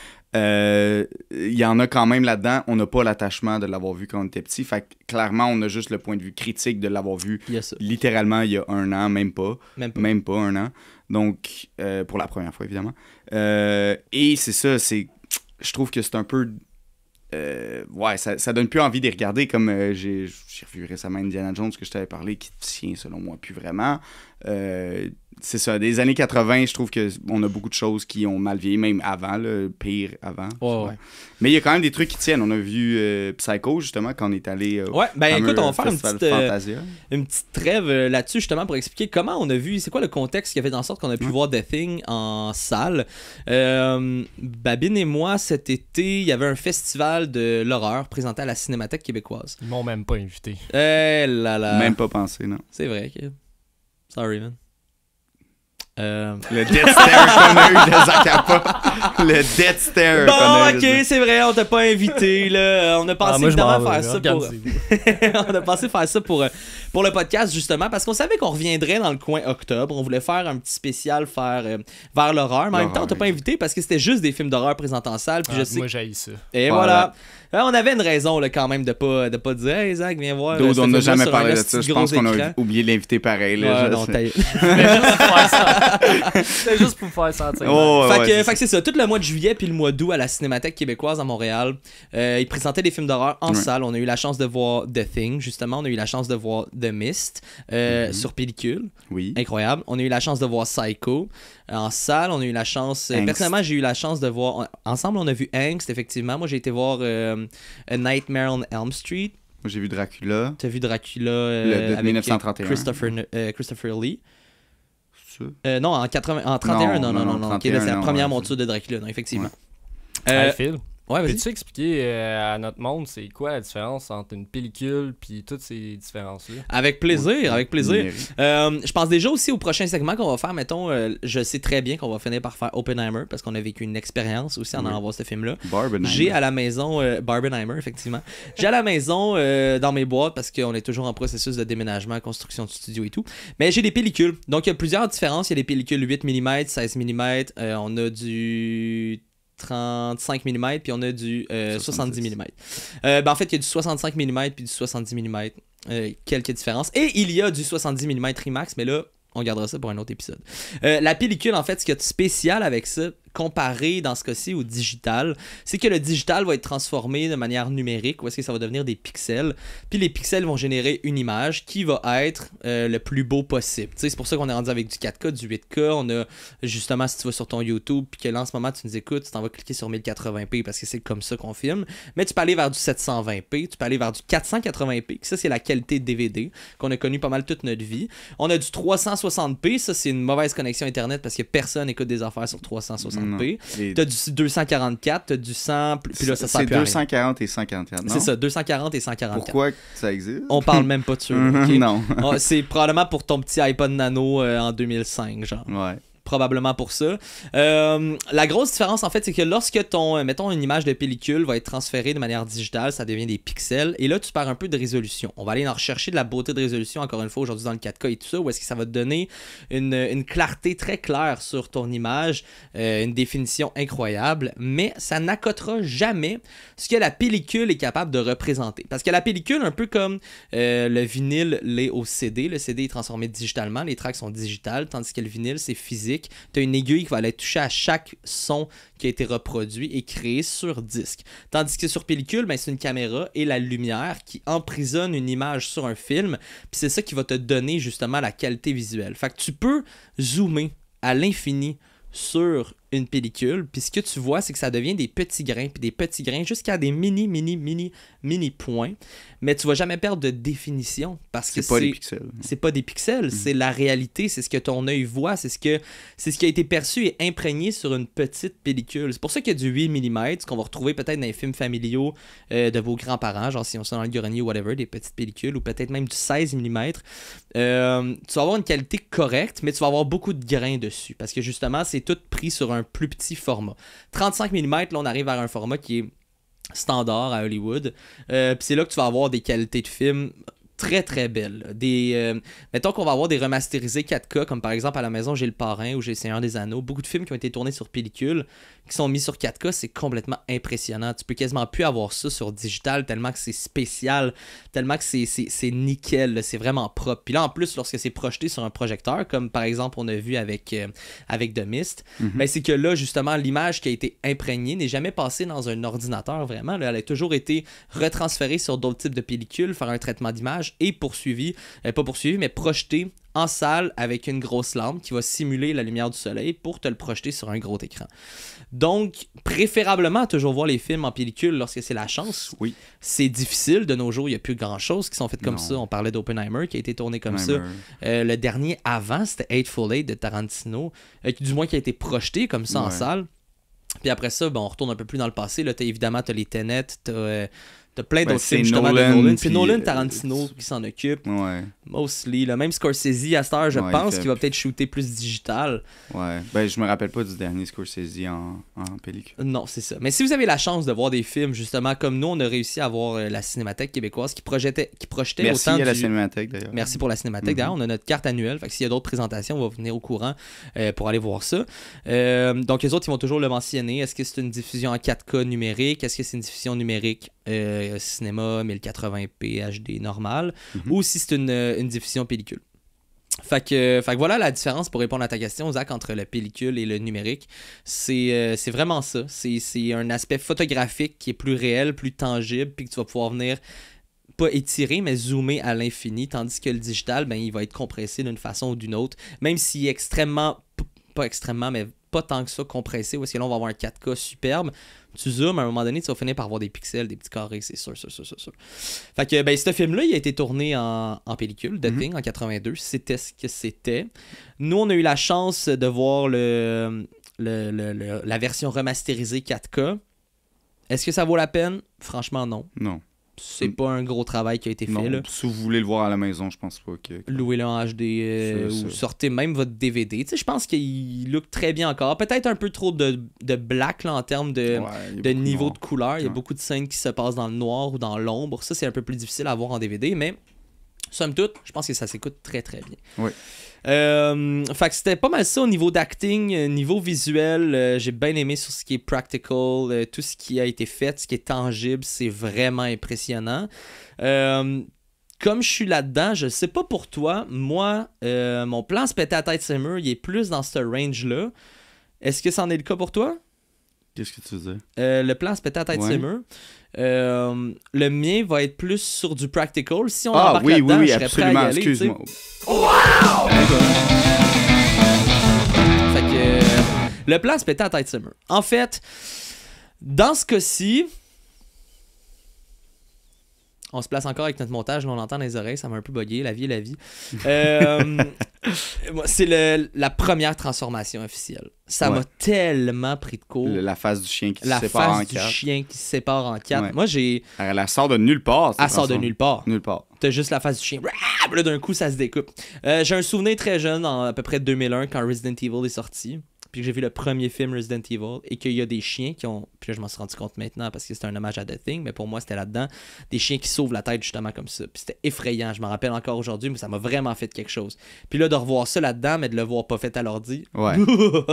Speaker 2: Il y en a quand même là-dedans. On n'a pas l'attachement de l'avoir vu quand on était petit. Fait que clairement, on a juste le point de vue critique de l'avoir vu littéralement il y a 1 an, même pas 1 an. Donc, pour la première fois, évidemment. Et c'est ça, je trouve que c'est un peu... ça donne plus envie de les regarder, comme j'ai revu récemment Indiana Jones, que je t'avais parlé, qui tient, selon moi, plus vraiment. C'est ça, des années 80, je trouve qu'on a beaucoup de choses qui ont mal vieilli, même avant, là, pire avant.
Speaker 1: Ouais.
Speaker 2: Mais il y a quand même des trucs qui tiennent. On a vu Psycho, justement, quand on est allé
Speaker 1: écoute, on va faire
Speaker 2: une
Speaker 1: petite trêve là-dessus, justement, pour expliquer comment on a vu, c'est quoi le contexte qui a fait en sorte qu'on a pu voir The Thing en salle. Babine et moi, cet été, il y avait un festival de l'horreur présenté à la Cinémathèque québécoise.
Speaker 4: Ils m'ont même pas invité.
Speaker 2: Même pas pensé, non.
Speaker 1: C'est vrai que... Sorry, man.
Speaker 2: Le Death Stare qu'on a eu de Zacapa. Le Death Stare.
Speaker 1: Bon, ok, c'est vrai, on t'a pas invité. Là. On a pensé évidemment faire ça pour. On a pensé faire ça pour le podcast, justement, parce qu'on savait qu'on reviendrait dans le coin octobre. On voulait faire un petit spécial vers l'horreur. Mais en même temps, on t'a pas invité parce que c'était juste des films d'horreur présentés en salle. Puis
Speaker 4: moi, j'haïs ça.
Speaker 1: Et voilà. On avait une raison là, quand même de pas dire hey Zach, viens voir.
Speaker 2: On n'a jamais parlé de ça. Je pense qu'on a oublié de l'inviter pareil. Là,
Speaker 4: C'était juste pour faire sentir.
Speaker 1: Fait que c'est ça. Tout le mois de juillet puis le mois d'août à la Cinémathèque québécoise à Montréal, ils présentaient des films d'horreur en salle. On a eu la chance de voir The Thing, justement. On a eu la chance de voir The Mist sur pellicule.
Speaker 2: Oui.
Speaker 1: Incroyable. On a eu la chance de voir Psycho en salle. On a eu la chance... personnellement, j'ai eu la chance de voir... Ensemble, on a vu Angst, effectivement. Moi, j'ai été voir A Nightmare on Elm Street.
Speaker 2: Moi, j'ai vu Dracula.
Speaker 1: T'as vu Dracula
Speaker 2: avec 1931.
Speaker 1: Christopher Lee. Non, en 31, non. Okay, là, c'est la première monture de Dracula, non, effectivement.
Speaker 4: Phil,
Speaker 1: vas-y.
Speaker 4: peux-tu expliquer à notre monde c'est quoi la différence entre une pellicule puis toutes ces différences-là? Avec plaisir.
Speaker 1: Je pense déjà aussi au prochain segment qu'on va faire, mettons, je sais très bien qu'on va finir par faire Oppenheimer parce qu'on a vécu une expérience aussi en allant voir ce film-là. J'ai à la maison, Barbenheimer, effectivement. J'ai à la maison dans mes boîtes parce qu'on est toujours en processus de déménagement, construction de studio et tout. Mais j'ai des pellicules. Donc il y a plusieurs différences. Il y a des pellicules 8 mm, 16 mm. On a du 35 mm puis on a du 70 mm. En fait, il y a du 65 mm puis du 70 mm. Quelques différences. Et il y a du 70 mm IMAX, mais là, on gardera ça pour un autre épisode. La pellicule, en fait, ce qu'il y a de spécial avec ça, comparé dans ce cas-ci au digital, c'est que le digital va être transformé de manière numérique, ou est-ce que ça va devenir des pixels, puis les pixels vont générer une image qui va être le plus beau possible. T'sais, c'est pour ça qu'on est rendu avec du 4K, du 8K, on a justement, si tu vas sur ton YouTube, puis que là en ce moment tu nous écoutes, tu t'en vas cliquer sur 1080p parce que c'est comme ça qu'on filme, mais tu peux aller vers du 720p, tu peux aller vers du 480p, ça c'est la qualité DVD qu'on a connue pas mal toute notre vie. On a du 360p, ça c'est une mauvaise connexion internet parce que personne écoute des affaires sur 360p. T'as du 244, t'as du 100, puis là ça sert plus à rien.
Speaker 2: C'est 240 et 144, non?
Speaker 1: C'est ça, 240 et 144.
Speaker 2: Pourquoi ça existe?
Speaker 1: On parle même pas de ça. Okay?
Speaker 2: Non.
Speaker 1: C'est probablement pour ton petit iPod Nano en 2005, genre.
Speaker 2: Ouais.
Speaker 1: probablement pour ça. La grosse différence, en fait, c'est que lorsque mettons, une image de pellicule va être transférée de manière digitale, ça devient des pixels. Et là, tu perds un peu de résolution. On va aller en rechercher de la beauté de résolution, encore une fois, aujourd'hui dans le 4K et tout ça, où est-ce que ça va te donner une clarté très claire sur ton image, une définition incroyable, mais ça n'accotera jamais ce que la pellicule est capable de représenter. Parce que la pellicule, un peu comme le vinyle l'est au CD, le CD est transformé digitalement, les tracks sont digitales, tandis que le vinyle, c'est physique. Tu as une aiguille qui va aller toucher à chaque son qui a été reproduit et créé sur disque. Tandis que sur pellicule, ben, c'est une caméra et la lumière qui emprisonne une image sur un film, puis c'est ça qui va te donner justement la qualité visuelle. Fait que tu peux zoomer à l'infini sur une pellicule, puis ce que tu vois, c'est que ça devient des petits grains, puis des petits grains jusqu'à des mini points, mais tu vas jamais perdre de définition parce que
Speaker 2: c'est pas des pixels.
Speaker 1: C'est pas des pixels, c'est la réalité, c'est ce que ton œil voit, c'est ce qui a été perçu et imprégné sur une petite pellicule. C'est pour ça qu'il y a du 8 mm, ce qu'on va retrouver peut-être dans les films familiaux de vos grands-parents, genre si on sent dans le grenier ou whatever, des petites pellicules, ou peut-être même du 16 mm. Tu vas avoir une qualité correcte, mais tu vas avoir beaucoup de grains dessus, parce que justement, c'est tout pris sur un plus petit format. 35 mm, là, on arrive vers un format qui est standard à Hollywood. Puis c'est là que tu vas avoir des qualités de film très très belles. Mettons qu'on va avoir des remasterisés 4K, comme par exemple à la maison j'ai Le Parrain ou j'ai Seigneur des Anneaux. Beaucoup de films qui ont été tournés sur pellicule, qui sont mis sur 4K, c'est complètement impressionnant. Tu peux quasiment plus avoir ça sur digital tellement que c'est spécial, tellement que c'est nickel, c'est vraiment propre. Puis là en plus, lorsque c'est projeté sur un projecteur, comme par exemple on a vu avec The Mist, ben, c'est que là justement l'image qui a été imprégnée n'est jamais passée dans un ordinateur vraiment. Là, elle a toujours été retransférée sur d'autres types de pellicules, faire un traitement d'image et mais projeté en salle avec une grosse lampe qui va simuler la lumière du soleil pour te le projeter sur un gros écran. Donc, préférablement, toujours voir les films en pellicule lorsque c'est la chance.
Speaker 2: Oui.
Speaker 1: C'est difficile. De nos jours, il n'y a plus grand-chose qui sont faites comme ça. On parlait d'Oppenheimer qui a été tourné comme ça. Le dernier avant, c'était Hateful Eight de Tarantino, du moins qui a été projeté comme ça en salle. Puis après ça, on retourne un peu plus dans le passé. Là, évidemment, tu as les Tenet, t'as plein d'autres films justement de Nolan. C'est Nolan Tarantino qui s'en occupe.
Speaker 2: Ouais.
Speaker 1: Mostly. Même Scorsese, à cette heure, je pense qu'il va peut-être shooter plus digital.
Speaker 2: Ouais. Ben, je me rappelle pas du dernier Scorsese en pellicule.
Speaker 1: Non, c'est ça. Mais si vous avez la chance de voir des films, justement, comme nous, on a réussi à voir la Cinémathèque québécoise qui projetait
Speaker 2: Merci
Speaker 1: autant
Speaker 2: à la Cinémathèque, d'ailleurs.
Speaker 1: Merci pour la Cinémathèque. D'ailleurs, on a notre carte annuelle. Fait que s'il y a d'autres présentations, on va venir au courant pour aller voir ça. Donc, les autres, ils vont toujours le mentionner. Est-ce que c'est une diffusion en 4K numérique? Est-ce que c'est une diffusion numérique cinéma 1080p HD normal, ou si c'est une diffusion pellicule. Fait que voilà la différence pour répondre à ta question, Zach, entre la pellicule et le numérique. C'est vraiment ça. C'est un aspect photographique qui est plus réel, plus tangible, puis que tu vas pouvoir venir pas étirer, mais zoomer à l'infini, tandis que le digital, ben, il va être compressé d'une façon ou d'une autre, même s'il est pas extrêmement, mais pas tant que ça compressé, parce que là on va avoir un 4K superbe. Tu zoomes, à un moment donné, tu vas finir par voir des pixels, des petits carrés, c'est sûr. Fait que, ben, ce film-là, il a été tourné en pellicule, The Thing, en 82. C'était ce que c'était. Nous, on a eu la chance de voir la version remasterisée 4K. Est-ce que ça vaut la peine? Franchement, non.
Speaker 2: Non.
Speaker 1: C'est pas un gros travail qui a été fait. Là.
Speaker 2: Si vous voulez le voir à la maison, je pense pas que...
Speaker 1: Louez-le en HD ou sortez même votre DVD. Tu sais, je pense qu'il look très bien encore. Peut-être un peu trop de black là, en termes de niveau de couleur. Il y a beaucoup de scènes qui se passent dans le noir ou dans l'ombre. Ça, c'est un peu plus difficile à voir en DVD, mais somme toute, je pense que ça s'écoute très très bien.
Speaker 2: Oui.
Speaker 1: Fait que c'était pas mal ça au niveau d'acting, niveau visuel. J'ai bien aimé sur ce qui est practical, tout ce qui a été fait, ce qui est tangible, c'est vraiment impressionnant. Comme je suis là-dedans, je sais pas pour toi, moi, mon plan se péter à tête Simmer, il est plus dans ce range-là. Est-ce que c'en est le cas pour toi?
Speaker 2: Qu'est-ce que tu disais?
Speaker 1: Le plan se péter à tête Simmer. Le mien va être plus sur du practical. Si on embarque là-dedans, je serais
Speaker 2: absolument.
Speaker 1: prêt à y aller.
Speaker 2: Excuse-moi.
Speaker 3: Wow!
Speaker 1: Fait que le plan se péter à tête Simmer. En fait, dans ce cas-ci, On se place encore avec notre montage, là, on l'entend dans les oreilles, ça m'a un peu bugué, la vie est la vie. C'est la première transformation officielle. Ça m'a tellement pris de court.
Speaker 2: La face du chien qui se sépare en quatre.
Speaker 1: La face du chien qui se sépare en quatre. Ouais. Moi,
Speaker 2: Elle sort de nulle part.
Speaker 1: Elle sort de nulle part.
Speaker 2: Nulle part.
Speaker 1: T'as juste la face du chien. Là, d'un coup, ça se découpe. J'ai un souvenir très jeune, en à peu près 2001, quand Resident Evil est sorti. Puis que j'ai vu le premier film Resident Evil et qu'il y a des chiens qui ont... Puis là, je m'en suis rendu compte maintenant parce que c'était un hommage à The Thing, mais pour moi, c'était là-dedans. Des chiens qui sauvent la tête justement comme ça. Puis c'était effrayant. Je m'en rappelle encore aujourd'hui, mais ça m'a vraiment fait quelque chose. Puis là, de revoir ça là-dedans, mais de le voir pas fait à l'ordi.
Speaker 2: Ouais.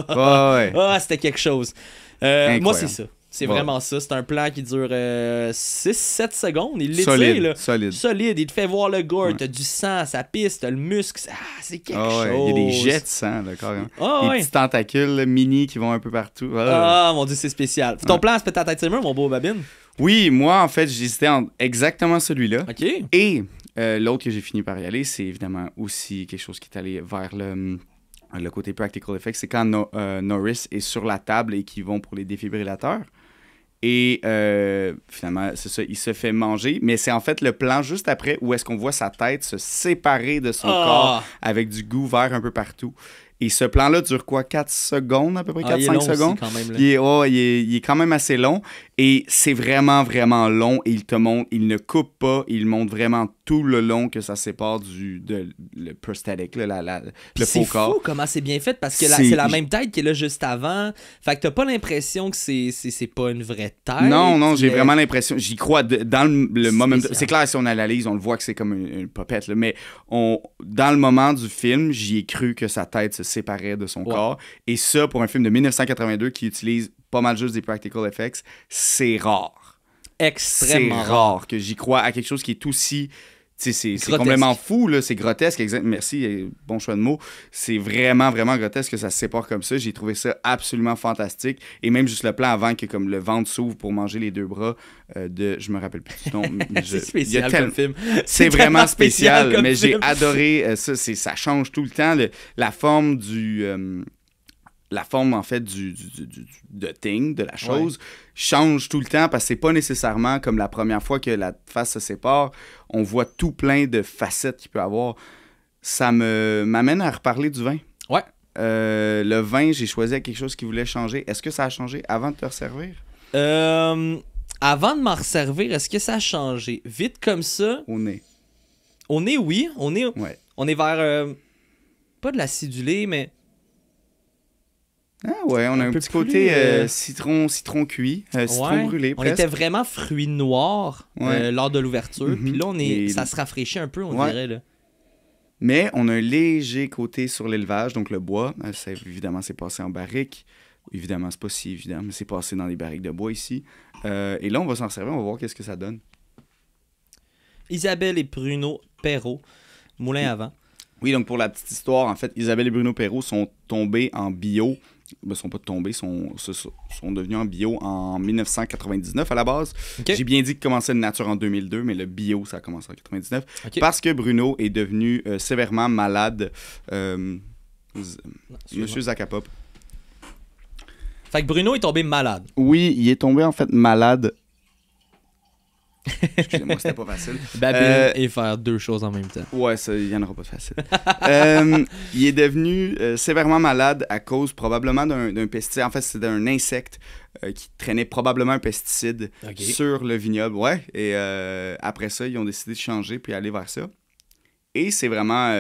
Speaker 1: Ah, c'était quelque chose. Moi, c'est ça. C'est vraiment ça. C'est un plan qui dure 6-7 secondes. Il l'étire, là. Solide. Il te fait voir le gore. T'as du sang, ça pisse, t'as le muscle. C'est quelque chose.
Speaker 2: Il y a des jets de sang, là, carrément. Des petits tentacules là, mini qui vont un peu partout.
Speaker 1: Mon Dieu, c'est spécial. Ton plan, c'est peut-être Timer, mon beau Babine?
Speaker 2: Oui, moi, en fait, j'hésitais entre exactement celui-là.
Speaker 1: OK.
Speaker 2: Et l'autre que j'ai fini par y aller, c'est évidemment aussi quelque chose qui est allé vers le côté practical effects. C'est quand Norris est sur la table et qu'ils vont pour les défibrillateurs. Et finalement, c'est ça, il se fait manger. Mais c'est en fait le plan juste après où est-ce qu'on voit sa tête se séparer de son corps avec du goût vert un peu partout. Et ce plan-là dure quoi? 4 secondes à peu près? 4-5 secondes?
Speaker 1: Quand même,
Speaker 2: il est quand même assez long. Et c'est vraiment, vraiment long. Et il te montre, il ne coupe pas. Il montre vraiment tout le long que ça sépare le prosthetic, le faux corps.
Speaker 1: C'est fou comment c'est bien fait parce que c'est la même tête qui est là juste avant. Fait que t'as pas l'impression que c'est pas une vraie tête.
Speaker 2: Non, j'ai vraiment l'impression. J'y crois dans le moment. C'est clair, si on analyse, on le voit que c'est comme une popette. Là, mais dans le moment du film, j'y ai cru que sa tête se séparait de son corps. Et ça, pour un film de 1982 qui utilise pas mal juste des practical effects, c'est rare.
Speaker 1: Extrêmement
Speaker 2: rare que j'y crois à quelque chose qui est aussi... C'est complètement fou, là. C'est grotesque. Merci, bon choix de mots. C'est vraiment, vraiment grotesque que ça se sépare comme ça. J'ai trouvé ça absolument fantastique. Et même juste le plan avant que comme le ventre s'ouvre pour manger les deux bras je me rappelle plus du nom.
Speaker 1: C'est spécial comme film.
Speaker 2: C'est vraiment spécial, mais j'ai adoré ça. Ça change tout le temps. La forme la forme, en fait, de la chose, change tout le temps parce que c'est pas nécessairement comme la première fois que la face se sépare. On voit tout plein de facettes qu'il peut avoir. Ça m'amène à reparler du vin.
Speaker 1: Ouais.
Speaker 2: Le vin, j'ai choisi quelque chose qui voulait changer. Est-ce que ça a changé avant de te resservir?
Speaker 1: Avant de m'en resservir, est-ce que ça a changé? Vite comme ça?
Speaker 2: Au nez.
Speaker 1: Au nez, oui. On est vers... pas de l'acidulé, mais...
Speaker 2: Ah ouais, on a un petit côté citron cuit, citron brûlé presque.
Speaker 1: On était vraiment fruits noirs lors de l'ouverture. Puis là, ça se rafraîchit un peu, on dirait. Là.
Speaker 2: Mais on a un léger côté sur l'élevage, donc le bois. Évidemment, c'est passé en barrique. Évidemment, c'est pas si évident, mais c'est passé dans des barriques de bois ici. Et là, on va s'en servir, on va voir qu'est-ce que ça donne.
Speaker 1: Isabelle et Bruno Perrault, moulin à vent.
Speaker 2: Oui, donc pour la petite histoire, en fait, Isabelle et Bruno Perrault sont tombés en bio. Ils sont pas tombés, sont devenus en bio en 1999 à la base. Okay. J'ai bien dit que commençait une nature en 2002, mais le bio, ça a commencé en 1999. Okay. Parce que Bruno est devenu sévèrement malade. Monsieur Zacapop.
Speaker 1: Fait que Bruno est tombé malade.
Speaker 2: Oui, il est tombé en fait malade. Excusez-moi, c'était pas facile.
Speaker 1: Babine et faire deux choses en même temps.
Speaker 2: Ouais, il n'y en aura pas de facile. Il est devenu sévèrement malade à cause probablement d'un pesticide. En fait, c'était un insecte qui traînait probablement un pesticide sur le vignoble. Ouais, et après ça, ils ont décidé de changer puis aller vers ça. Et c'est vraiment...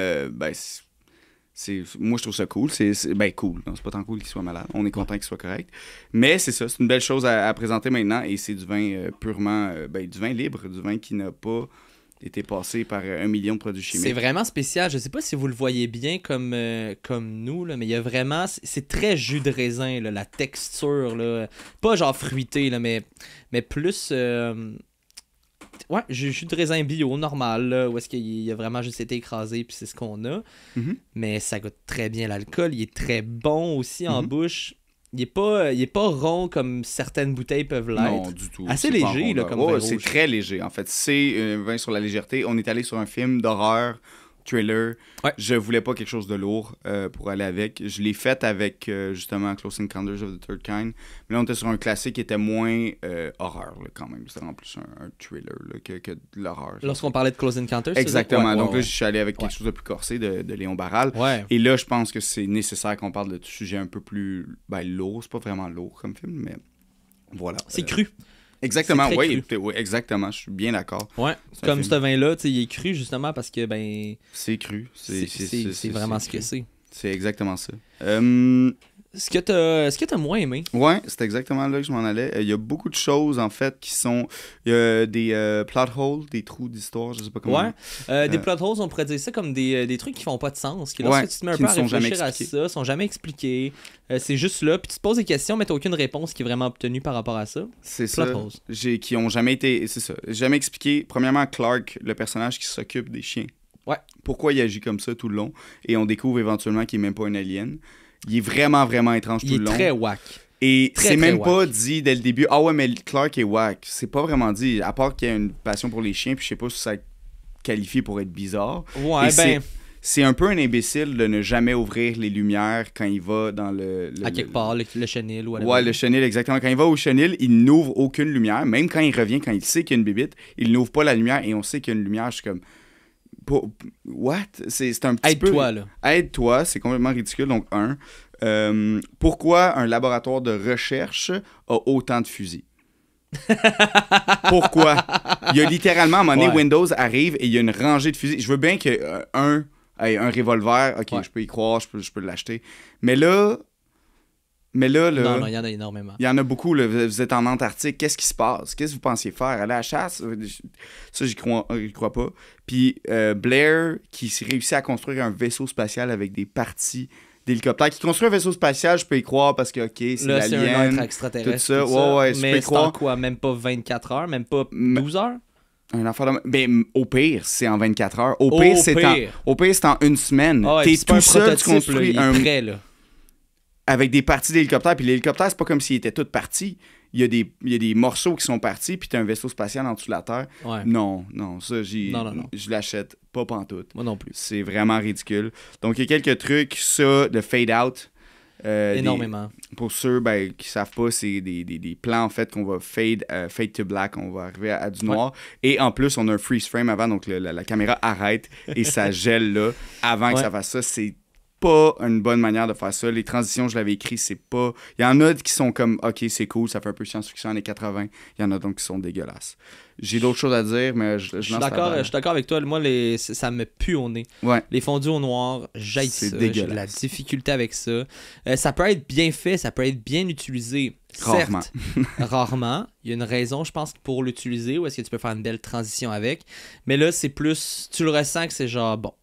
Speaker 2: moi, je trouve ça cool. C'est cool. Non, c'est pas tant cool qu'il soit malade. On est content qu'il soit correct. Mais c'est ça. C'est une belle chose à présenter maintenant. Et c'est du vin purement... du vin libre. Du vin qui n'a pas été passé par 1 million de produits chimiques.
Speaker 1: C'est vraiment spécial. Je sais pas si vous le voyez bien comme nous, là, mais il y a vraiment... C'est très jus de raisin, là, la texture. Là. Pas genre fruité, là, mais plus... Ouais, jus de raisin bio, normal, là, où est-ce qu'il a vraiment juste été écrasé, puis c'est ce qu'on a. Mm-hmm. Mais ça goûte très bien l'alcool. Il est très bon aussi en bouche. Il est pas rond comme certaines bouteilles peuvent l'être.
Speaker 2: Non, du tout.
Speaker 1: Assez léger, là, comme vin rouge.
Speaker 2: C'est très léger, en fait. C'est un vin sur la légèreté. On est allé sur un film d'horreur trailer.
Speaker 1: Ouais.
Speaker 2: Je voulais pas quelque chose de lourd pour aller avec. Je l'ai fait avec justement Close Encounters of the Third Kind. Mais là, on était sur un classique qui était moins horreur là, quand même. C'était en plus un thriller là, que de l'horreur.
Speaker 1: Lorsqu'on parlait de Close Encounters,
Speaker 2: exactement. Donc là, je suis allé avec quelque chose de plus corsé de Léon Barral.
Speaker 1: Ouais.
Speaker 2: Et là, je pense que c'est nécessaire qu'on parle de sujets un peu plus lourds. C'est pas vraiment lourd comme film, mais voilà.
Speaker 1: C'est cru.
Speaker 2: Exactement,
Speaker 1: c'est
Speaker 2: oui, exactement, je suis bien d'accord.
Speaker 1: Ouais, comme ce vin-là, il est cru justement parce que,
Speaker 2: c'est cru.
Speaker 1: C'est vraiment ce que c'est.
Speaker 2: C'est exactement ça.
Speaker 1: Est-ce que t'as moins aimé?
Speaker 2: Ouais, c'est exactement là que je m'en allais. Il y a beaucoup de choses, en fait, qui sont... Il y a des plot holes, des trous d'histoire, je sais pas comment...
Speaker 1: Ouais, des plot holes, on pourrait dire ça comme des trucs qui font pas de sens, qui lorsque tu te mets un peu à réfléchir à ça, sont jamais expliqués. C'est juste là, puis tu te poses des questions, mais t'as aucune réponse qui est vraiment obtenue par rapport à ça.
Speaker 2: C'est
Speaker 1: plot
Speaker 2: ça.
Speaker 1: Holes.
Speaker 2: Qui ont jamais été... C'est ça. Jamais expliqué. Premièrement, Clark, le personnage qui s'occupe des chiens.
Speaker 1: Ouais.
Speaker 2: Pourquoi il agit comme ça tout le long? Et on découvre éventuellement qu'il est même pas un alien. Il est vraiment, vraiment étrange tout le long.
Speaker 1: Il est très whack.
Speaker 2: Et c'est même pas dit dès le début, ah ouais, mais Clark est whack. C'est pas vraiment dit, à part qu'il y a une passion pour les chiens, puis je sais pas si ça qualifie pour être bizarre.
Speaker 1: Ouais,
Speaker 2: c'est un peu un imbécile de ne jamais ouvrir les lumières quand il va dans
Speaker 1: à quelque part, le chenil ou
Speaker 2: ouais, le chenil, exactement. Quand il va au chenil, il n'ouvre aucune lumière. Même quand il revient, quand il sait qu'il y a une bébite, il n'ouvre pas la lumière et on sait qu'il y a une lumière. Je suis comme... What? C'est un petit peu...
Speaker 1: Aide-toi, là.
Speaker 2: Aide-toi, c'est complètement ridicule. Donc, pourquoi un laboratoire de recherche a autant de fusils? Pourquoi? Il y a littéralement, à un moment donné, Windows arrive et il y a une rangée de fusils. Je veux bien que un revolver, ok, je peux y croire, je peux l'acheter. Mais là...
Speaker 1: Non, il y en a énormément.
Speaker 2: Il y en a beaucoup, là. Vous êtes en Antarctique, qu'est-ce qui se passe? Qu'est-ce que vous pensiez faire? Aller à la chasse? Ça, j'y crois pas. Puis Blair, qui réussit à construire un vaisseau spatial avec des parties d'hélicoptère. Qui construit un vaisseau spatial, je peux y croire parce que, ok, c'est
Speaker 1: là,
Speaker 2: l'alien.
Speaker 1: C'est un être extraterrestre.
Speaker 2: Tout ça, ouais, je peux y croire.
Speaker 1: Mais c'est en quoi? Même pas 24 heures? Même pas 12 heures?
Speaker 2: Un affaire de... Ben, au pire, c'est en 24 heures. Au pire, c'est en une semaine.
Speaker 1: T'es tout seul, tu construis
Speaker 2: un...
Speaker 1: prêt, là.
Speaker 2: Avec des parties d'hélicoptère. Puis l'hélicoptère, c'est pas comme s'il était tout parti. Il y a des morceaux qui sont partis, puis t'as un vaisseau spatial en dessous de la Terre.
Speaker 1: Ouais.
Speaker 2: Non, ça,
Speaker 1: non.
Speaker 2: Je l'achète pas pantoute.
Speaker 1: Moi non plus.
Speaker 2: C'est vraiment ridicule. Donc, il y a quelques trucs. Ça, de fade out.
Speaker 1: Énormément.
Speaker 2: Pour ceux qui savent pas, c'est des plans en fait qu'on va fade to black, on va arriver à du noir. Et en plus, on a un freeze frame avant, donc la caméra arrête et ça gèle là avant que ça fasse ça. C'est pas une bonne manière de faire ça. Les transitions, je l'avais écrit, c'est pas... Il y en a qui sont comme, ok, c'est cool, ça fait un peu science-fiction années 80. Il y en a donc qui sont dégueulasses. J'ai d'autres choses à dire, mais je suis d'accord
Speaker 1: avec toi. Moi, ça me pue au nez.
Speaker 2: Ouais.
Speaker 1: Les fondus au noir, j'haïs ça.
Speaker 2: Dégueulasse.
Speaker 1: J'ai la difficulté avec ça. Ça peut être bien fait, ça peut être bien utilisé.
Speaker 2: Rarement.
Speaker 1: Certes, rarement. Il y a une raison, je pense, pour l'utiliser, ou est-ce que tu peux faire une belle transition avec. Mais là, c'est plus... Tu le ressens que c'est genre, bon,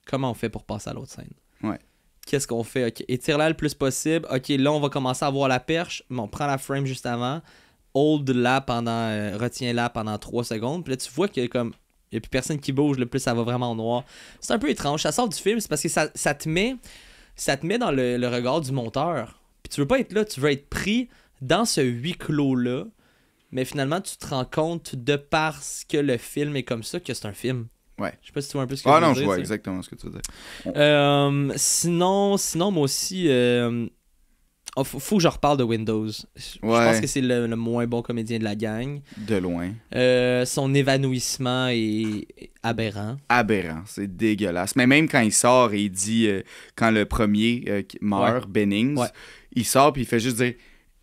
Speaker 1: comment on fait pour passer à l'autre scène?
Speaker 2: Ouais.
Speaker 1: Qu'est-ce qu'on fait? Ok, étire-la le plus possible. Ok, là, on va commencer à voir la perche. Bon, on prend la frame juste avant. Retiens-la pendant 3 secondes. Puis là, tu vois qu'il y a comme... Il n'y a plus personne qui bouge. Le plus, ça va vraiment en noir. C'est un peu étrange. Ça sort du film. C'est parce que ça te met dans le regard du monteur. Puis tu veux pas être là. Tu veux être pris dans ce huis clos-là. Mais finalement, tu te rends compte de parce que le film est comme ça que c'est un film.
Speaker 2: Ouais.
Speaker 1: Je sais pas si tu vois un peu ce que je veux dire.
Speaker 2: Ah non, je vois exactement ce que tu veux dire.
Speaker 1: Sinon, moi aussi, faut que je reparle de Windows. Je pense que c'est le moins bon comédien de la gang.
Speaker 2: De loin.
Speaker 1: Son évanouissement est aberrant.
Speaker 2: Aberrant, c'est dégueulasse. Mais même quand il sort et il dit, quand le premier meurt, Bennings, il sort puis il fait juste dire...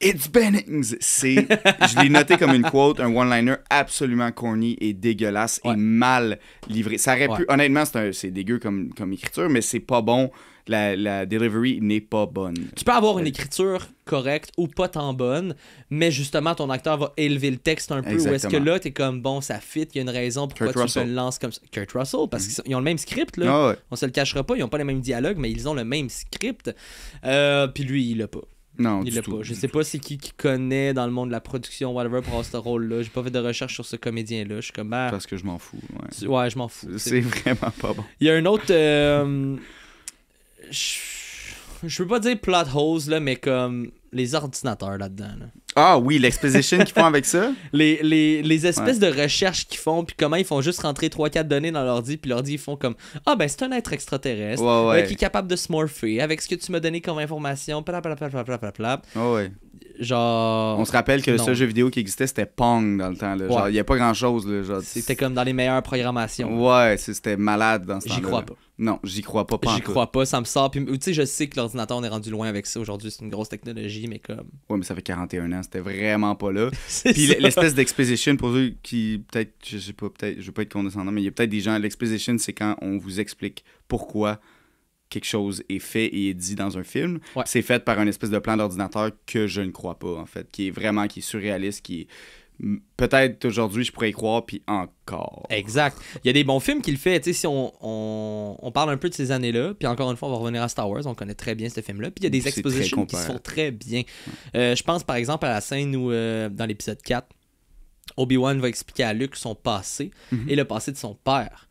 Speaker 2: It's Bennings! Je l'ai noté comme une quote, un one-liner absolument corny et dégueulasse et mal livré. Ça aurait pu... Honnêtement, c'est dégueu comme écriture, mais c'est pas bon. La delivery n'est pas bonne.
Speaker 1: Tu peux avoir une écriture correcte ou pas tant bonne, mais justement, ton acteur va élever le texte un peu. Exactement. Ou est-ce que là, t'es comme, bon, ça fit, il y a une raison pourquoi tu le lances comme ça. Kurt Russell, parce qu'ils ont le même script, là.
Speaker 2: Ah ouais.
Speaker 1: On se le cachera pas, ils ont pas les mêmes dialogues, mais ils ont le même script. Puis lui, il l'a pas.
Speaker 2: Non,
Speaker 1: il l'a pas. Je sais pas c'est qui connaît dans le monde de la production, whatever, pour avoir ce rôle-là. J'ai pas fait de recherche sur ce comédien-là. Je suis comme...
Speaker 2: Parce que je m'en fous.
Speaker 1: Ouais, je m'en fous.
Speaker 2: C'est vraiment pas bon.
Speaker 1: Il y a un autre... je veux pas dire plot holes, là, mais comme... les ordinateurs là-dedans. Là.
Speaker 2: Ah oui, l'exposition qu'ils font avec ça.
Speaker 1: Les espèces de recherches qu'ils font, puis comment ils font juste rentrer 3-4 données dans l'ordi, puis l'ordi, ils font comme « Ah, ben c'est un être extraterrestre qui est capable de se morpher avec ce que tu m'as donné comme information, blablabla. »
Speaker 2: Ouais.
Speaker 1: Genre...
Speaker 2: On se rappelle que le seul jeu vidéo qui existait, c'était Pong dans le temps. Là. Genre, il n'y a pas grand-chose. Là, genre...
Speaker 1: C'était comme dans les meilleures programmations.
Speaker 2: Ouais, c'était malade dans ce temps-là.
Speaker 1: J'y crois pas.
Speaker 2: Non, j'y crois pas.
Speaker 1: J'y crois pas, ça me sort. Puis, tu sais, je sais que l'ordinateur, on est rendu loin avec ça. Aujourd'hui, c'est une grosse technologie, mais comme...
Speaker 2: Ouais, mais ça fait 41 ans, c'était vraiment pas là. Puis l'espèce d'exposition, pour eux qui, peut-être, je sais pas, peut-être, je veux pas être condescendant, mais il y a peut-être des gens, l'exposition, c'est quand on vous explique pourquoi quelque chose est fait et est dit dans un film. Ouais. C'est fait par un espèce de plan d'ordinateur que je ne crois pas, en fait, qui est surréaliste, qui est... Peut-être aujourd'hui, je pourrais y croire, puis encore.
Speaker 1: Exact. Il y a des bons films qu'il fait. Tu sais, si on parle un peu de ces années-là, puis encore une fois, on va revenir à Star Wars, on connaît très bien ce film-là. Puis il y a des expositions qui se font très bien. Je pense par exemple à la scène où, dans l'épisode 4, Obi-Wan va expliquer à Luke son passé et le passé de son père.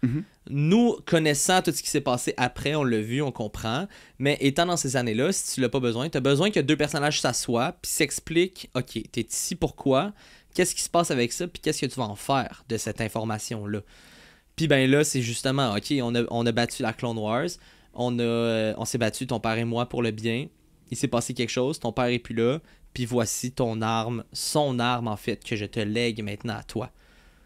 Speaker 1: Nous, connaissant tout ce qui s'est passé après, on l'a vu, on comprend, mais étant dans ces années-là, si tu l'as pas besoin, tu as besoin que deux personnages s'assoient puis s'expliquent, OK, tu es ici pourquoi, qu'est-ce qui se passe avec ça, puis qu'est-ce que tu vas en faire de cette information-là. Puis ben là, c'est justement, OK, on a battu la Clone Wars, on s'est battu, ton père et moi, pour le bien, il s'est passé quelque chose, ton père est plus là, puis voici ton arme, son arme en fait, que je te lègue maintenant à toi.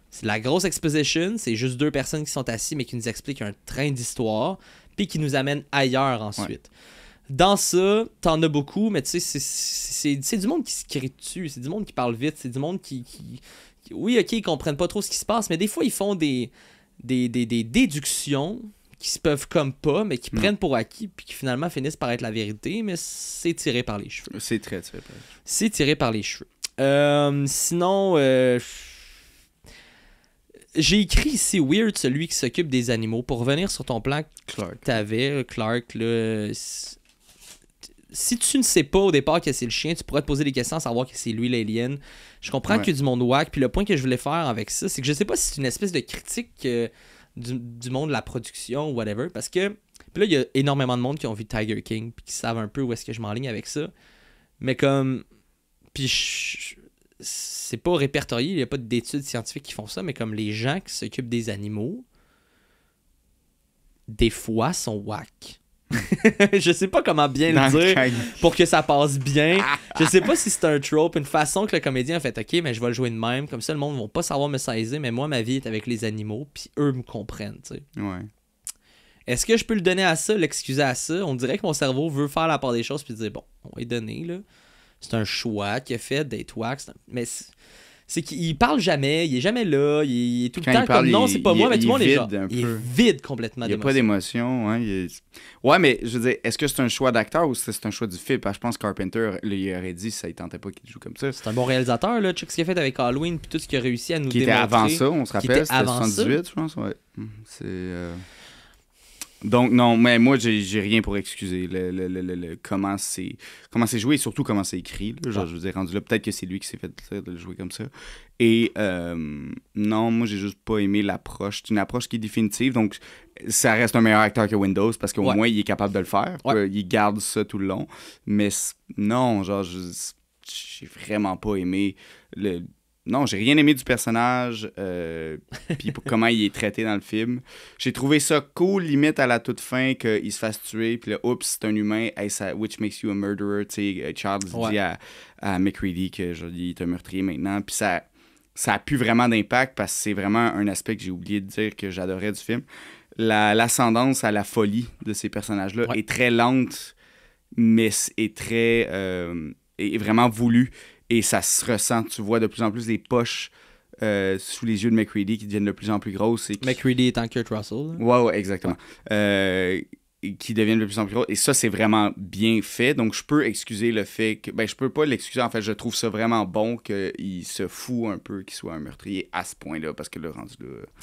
Speaker 1: C'est la grosse exposition, c'est juste deux personnes qui sont assises mais qui nous expliquent un train d'histoire, puis qui nous amènent ailleurs ensuite. Ouais. Dans ça, t'en as beaucoup, mais tu sais, c'est du monde qui se crie dessus, c'est du monde qui parle vite, c'est du monde qui... Oui, ok, ils comprennent pas trop ce qui se passe, mais des fois, ils font des déductions qui se peuvent comme pas, mais qui prennent pour acquis, puis qui finalement finissent par être la vérité, mais c'est tiré par les cheveux.
Speaker 2: C'est très tiré par les cheveux.
Speaker 1: C'est tiré par les cheveux. Sinon, j'ai écrit ici Weird, celui qui s'occupe des animaux, pour revenir sur ton plan que t'avais, Clark, là... Si tu ne sais pas au départ que c'est le chien, tu pourrais te poser des questions à savoir que c'est lui l'alien. Je comprends qu'il y a du monde whack, puis le point que je voulais faire avec ça, c'est que je sais pas si c'est une espèce de critique du monde de la production ou whatever, parce que puis là, il y a énormément de monde qui ont vu Tiger King, puis qui savent un peu où est-ce que je m'enligne avec ça. Mais comme... Puis c'est pas répertorié, il n'y a pas d'études scientifiques qui font ça, mais comme les gens qui s'occupent des animaux, des fois, sont whack. Je sais pas comment bien le dire pour que ça passe bien. Je sais pas si c'est un trope, une façon que le comédien a fait OK, mais je vais le jouer de même, comme ça le monde ne va pas savoir me saisir, mais moi ma vie est avec les animaux, puis eux me comprennent, tu sais.
Speaker 2: Ouais.
Speaker 1: Est-ce que je peux le donner à ça, l'excuser à ça? On dirait que mon cerveau veut faire la part des choses puis dire bon, on va y donner là. C'est un choix qu'il a fait d'être wax, mais c'est qu'il parle jamais, il est jamais là, il est tout le temps comme non, c'est pas moi, mais tout le monde est genre. Il est vide complètement d'émotion.
Speaker 2: Il n'y a pas d'émotion. Hein, ouais, mais je veux dire, est-ce que c'est un choix d'acteur ou c'est un choix du film? Parce que je pense que Carpenter, il aurait dit ça, il tentait pas qu'il joue comme ça.
Speaker 1: C'est un bon réalisateur, là. Check ce qu'il a fait avec Halloween puis tout ce qu'il a réussi à nous démontrer.
Speaker 2: Qui était avant ça, on se rappelle, c'était 78, je pense. Ouais. C'est. Donc, non, mais moi, j'ai rien pour excuser comment c'est joué et surtout comment c'est écrit. Là. Genre, je veux dire, rendu là, peut-être que c'est lui qui s'est fait de le jouer comme ça. Et non, moi, j'ai juste pas aimé l'approche. C'est une approche qui est définitive, donc ça reste un meilleur acteur que Windows parce qu'au moins, il est capable de le faire. Ouais. Il garde ça tout le long. Mais non, genre, j'ai vraiment pas aimé Non, j'ai rien aimé du personnage, puis comment il est traité dans le film. J'ai trouvé ça cool, limite à la toute fin, qu'il se fasse tuer, puis là, oups, c'est un humain, hey, which makes you a murderer, tu sais, Charles dit à McCready qu'il est un meurtrier maintenant, puis ça a plus vraiment d'impact, parce que c'est vraiment un aspect que j'ai oublié de dire que j'adorais du film. L'ascendance à la folie de ces personnages-là est très lente, mais est vraiment voulue. Et ça se ressent. Tu vois de plus en plus des poches sous les yeux de McCready qui deviennent de plus en plus grosses.
Speaker 1: McCready étant Kurt Russell.
Speaker 2: Ouais, exactement. Qui deviennent de plus en plus grosses. Et ça, c'est vraiment bien fait. Donc, je peux excuser le fait que... Ben, je peux pas l'excuser. En fait, je trouve ça vraiment bon qu'il se fout un peu qu'il soit un meurtrier à ce point-là. Parce que là,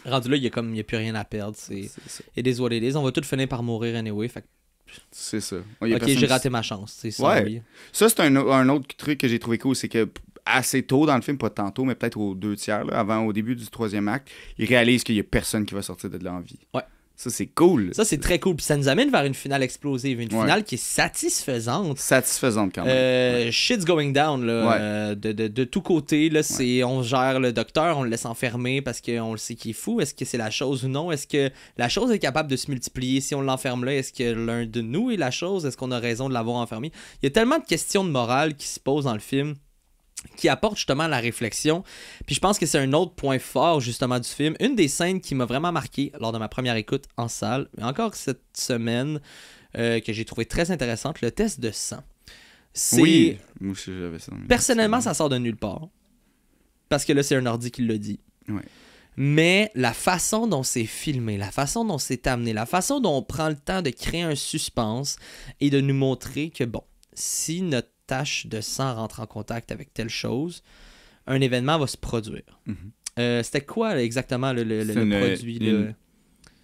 Speaker 2: rendu là, il y a
Speaker 1: plus rien à perdre. It is what it is. On va tous finir par mourir anyway. Fait
Speaker 2: c'est ça.
Speaker 1: Ok, j'ai raté ma chance. C'est ça,
Speaker 2: oui. Ça, c'est un autre truc que j'ai trouvé cool, c'est que assez tôt dans le film, pas tantôt, mais peut-être aux 2 tiers, là, au début du 3e acte, il réalise qu'il y a personne qui va sortir de là en vie.
Speaker 1: Ouais.
Speaker 2: Ça, c'est cool.
Speaker 1: Ça, c'est très cool. Puis ça nous amène vers une finale explosive. Une finale qui est satisfaisante.
Speaker 2: Satisfaisante, quand même.
Speaker 1: Shit's going down, là. De tous côtés, là. On gère le docteur, on le laisse enfermer parce qu'on le sait qu'il est fou. Est-ce que c'est la chose ou non? Est-ce que la chose est capable de se multiplier si on l'enferme là? Est-ce que l'un de nous est la chose? Est-ce qu'on a raison de l'avoir enfermé? Il y a tellement de questions de morale qui se posent dans le film, qui apporte justement la réflexion. Puis je pense que c'est un autre point fort justement du film. Une des scènes qui m'a vraiment marqué lors de ma première écoute en salle, mais encore cette semaine, que j'ai trouvé très intéressante, le test de sang.
Speaker 2: Oui, moi aussi j'avais ça.
Speaker 1: Personnellement, ça sort de nulle part. Parce que là, c'est un ordi qui l'a dit.
Speaker 2: Ouais.
Speaker 1: Mais la façon dont c'est filmé, la façon dont c'est amené, la façon dont on prend le temps de créer un suspense et de nous montrer que, bon, si notre tache de sang rentre en contact avec telle chose, un événement va se produire. C'était quoi là, exactement le produit?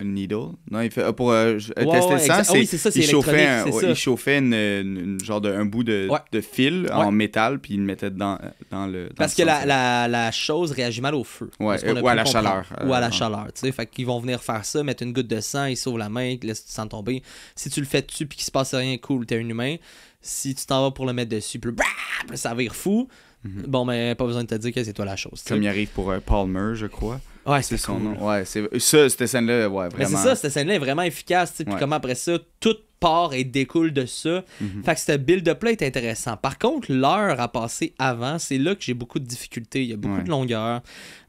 Speaker 2: Une needle? Non, il fait pour tester le sang.
Speaker 1: Oui, c'est ça, c'est électronique.
Speaker 2: Il chauffait un bout de fil en métal, puis il le mettait dans le
Speaker 1: parce que la chose réagit mal au feu.
Speaker 2: Ou à la chaleur.
Speaker 1: Ou à la chaleur, tu sais. Fait qu'ils vont venir faire ça, mettre une goutte de sang, ils sauvent la main, ils laissent du sang tomber. Si tu le fais dessus, puis qu'il se passe rien, cool, t'es un humain. Si tu t'en vas pour le mettre dessus, puis ça vire fou. Bon, mais pas besoin de te dire que c'est toi la chose.
Speaker 2: Comme il arrive pour Palmer, je crois.
Speaker 1: Ouais, c'est son nom.
Speaker 2: Ouais, cette scène-là, vraiment.
Speaker 1: Mais c'est ça, cette scène-là est vraiment efficace. Puis comment après ça, tout part et découle de ça. Fait que ce build-up-là est intéressant. Par contre, l'heure à passer avant, c'est là que j'ai beaucoup de difficultés. Il y a beaucoup de longueur.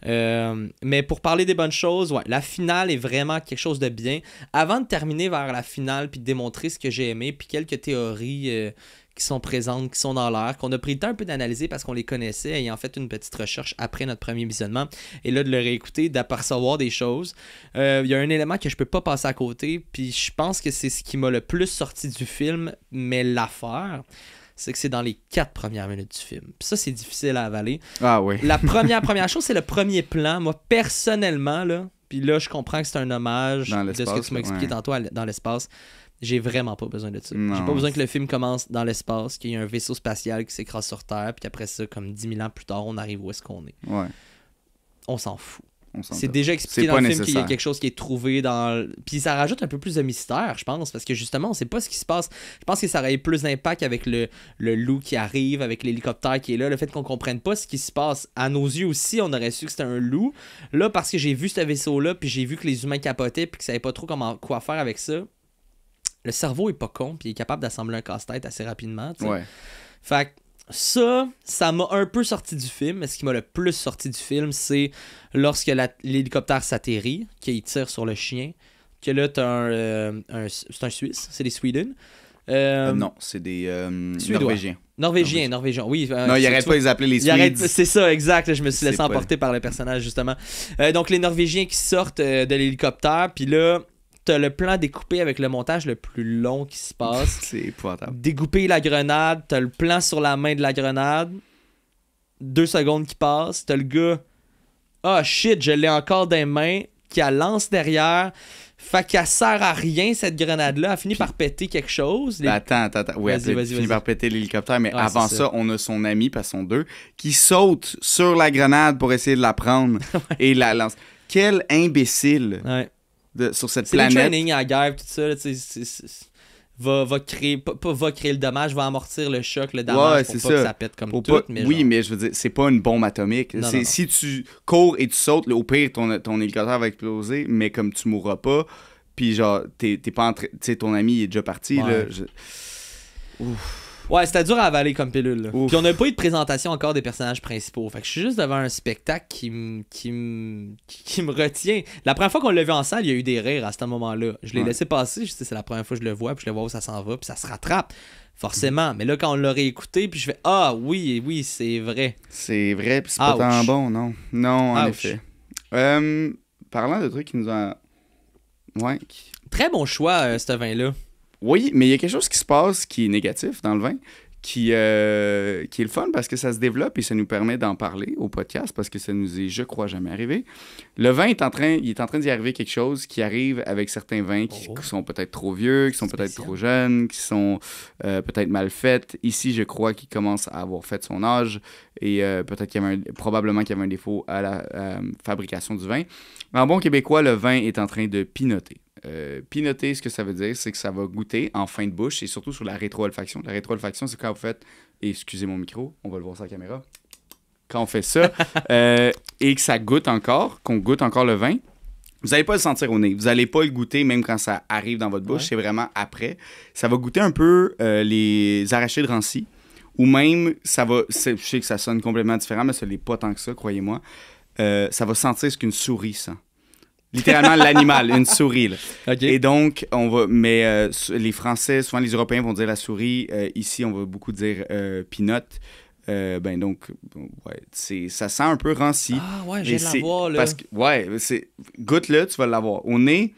Speaker 1: Mais pour parler des bonnes choses, la finale est vraiment quelque chose de bien. Avant de terminer vers la finale puis de démontrer ce que j'ai aimé, puis quelques théories qui sont présentes, qui sont dans l'air, qu'on a pris le temps un peu d'analyser parce qu'on les connaissait, ayant fait une petite recherche après notre premier visionnement, et là de le réécouter, d'apercevoir des choses. Il y a un élément que je peux pas passer à côté, puis je pense que c'est ce qui m'a le plus sorti du film, mais l'affaire, c'est que c'est dans les 4 premières minutes du film. Puis ça, c'est difficile à avaler.
Speaker 2: Ah oui.
Speaker 1: La première chose, c'est le premier plan. Moi, personnellement, là, puis là, je comprends que c'est un hommage de ce que tu m'as expliqué tantôt dans l'espace. J'ai vraiment pas besoin de ça. J'ai pas besoin que le film commence dans l'espace, qu'il y ait un vaisseau spatial qui s'écrase sur Terre, puis après ça, comme 10 000 ans plus tard, on arrive où est-ce qu'on est.
Speaker 2: Ouais.
Speaker 1: On s'en fout. C'est déjà expliqué dans le film qu'il y a quelque chose qui est trouvé dans... Puis ça rajoute un peu plus de mystère, je pense, parce que justement, on sait pas ce qui se passe. Je pense que ça aurait eu plus d'impact avec le loup qui arrive, avec l'hélicoptère qui est là, le fait qu'on comprenne pas ce qui se passe. À nos yeux aussi, on aurait su que c'était un loup. Là, parce que j'ai vu ce vaisseau-là, puis j'ai vu que les humains capotaient, puis qu'ils savaient pas trop quoi faire avec ça. Le cerveau est pas con, puis il est capable d'assembler un casse-tête assez rapidement. T'sais.
Speaker 2: Ouais.
Speaker 1: Fait que ça m'a un peu sorti du film, mais ce qui m'a le plus sorti du film, c'est lorsque l'hélicoptère s'atterrit, qu'il tire sur le chien, que là, t'as c'est un Suisse, c'est des Sweden.
Speaker 2: Non, c'est des Norvégiens.
Speaker 1: Norvégiens, oui.
Speaker 2: Non, ils n'arrêtent pas de les appeler les Swedes.
Speaker 1: C'est ça, exact. Je me suis laissé emporter par le personnage, justement. Donc, les Norvégiens qui sortent de l'hélicoptère, puis là, t'as le plan découpé avec le montage le plus long qui se passe.
Speaker 2: C'est épouvantable.
Speaker 1: Découper la grenade, t'as le plan sur la main de la grenade. 2 secondes qui passent, t'as le gars. Ah shit, je l'ai encore dans les mains, qui la lance derrière. Fait qu'elle sert à rien, cette grenade-là. Elle finit par péter quelque chose.
Speaker 2: Attends. Ouais, elle finit par péter l'hélicoptère, mais avant ça, on a son ami, parce qu'ils sont 2, qui saute sur la grenade pour essayer de la prendre et la lance. Quel imbécile!
Speaker 1: Ouais.
Speaker 2: Sur cette planète.
Speaker 1: C'est le training à la guerre, tout ça, va créer le dommage, va amortir le choc, le damage pour pas que ça pète comme tout.
Speaker 2: Mais je veux dire, c'est pas une bombe atomique. Non. Si tu cours et tu sautes, au pire, ton hélicoptère va exploser, mais comme tu mourras pas, puis genre, t'es pas en train... Tu sais, ton ami est déjà parti, là.
Speaker 1: Ouais, c'était dur à avaler comme pilule. Puis on n'a pas eu de présentation encore des personnages principaux. Fait que je suis juste devant un spectacle qui me retient. La première fois qu'on l'a vu en salle, il y a eu des rires à ce moment-là. Je l'ai laissé passer, je sais, c'est la première fois que je le vois, puis je le vois où ça s'en va, puis ça se rattrape. Forcément. Mais là, quand on l'a réécouté, puis je fais ah oui, c'est vrai.
Speaker 2: C'est vrai, puis c'est pas tant bon, non. Non, en effet. Parlant de trucs qui nous ont. Ouais.
Speaker 1: Très bon choix, ce vin-là.
Speaker 2: Oui, mais il y a quelque chose qui se passe qui est négatif dans le vin, qui est le fun parce que ça se développe et ça nous permet d'en parler au podcast parce que ça nous est, je crois, jamais arrivé. Le vin est en train d'y arriver quelque chose qui arrive avec certains vins qui sont peut-être trop vieux, qui sont peut-être trop jeunes, qui sont peut-être mal faits. Ici, je crois qu'il commence à avoir fait son âge et peut-être probablement qu'il y avait un défaut à la fabrication du vin. En bon québécois, le vin est en train de pinoter. Pinoter, ce que ça veut dire, c'est que ça va goûter en fin de bouche et surtout sur la rétro-olfaction. La rétro-olfaction, c'est quand vous faites, et excusez mon micro, on va le voir sur la caméra, quand on fait ça et que ça goûte encore, qu'on goûte encore le vin, vous n'allez pas le sentir au nez. Vous n'allez pas le goûter même quand ça arrive dans votre bouche. Ouais. C'est vraiment après. Ça va goûter un peu les arachides rancis. Ou même, ça va... Je sais que ça sonne complètement différent, mais ça l'est pas tant que ça, croyez-moi. Ça va sentir ce qu'une souris sent. Littéralement, l'animal, une souris. Là. Okay. Et donc, on va... Mais les Français, souvent les Européens vont dire la souris. Ici, on va beaucoup dire pinotte. Donc, ouais, ça sent un peu ranci.
Speaker 1: Ah ouais, je viens de l'avoir, là.
Speaker 2: Parce que, ouais, goûte-le, tu vas l'avoir. Au nez,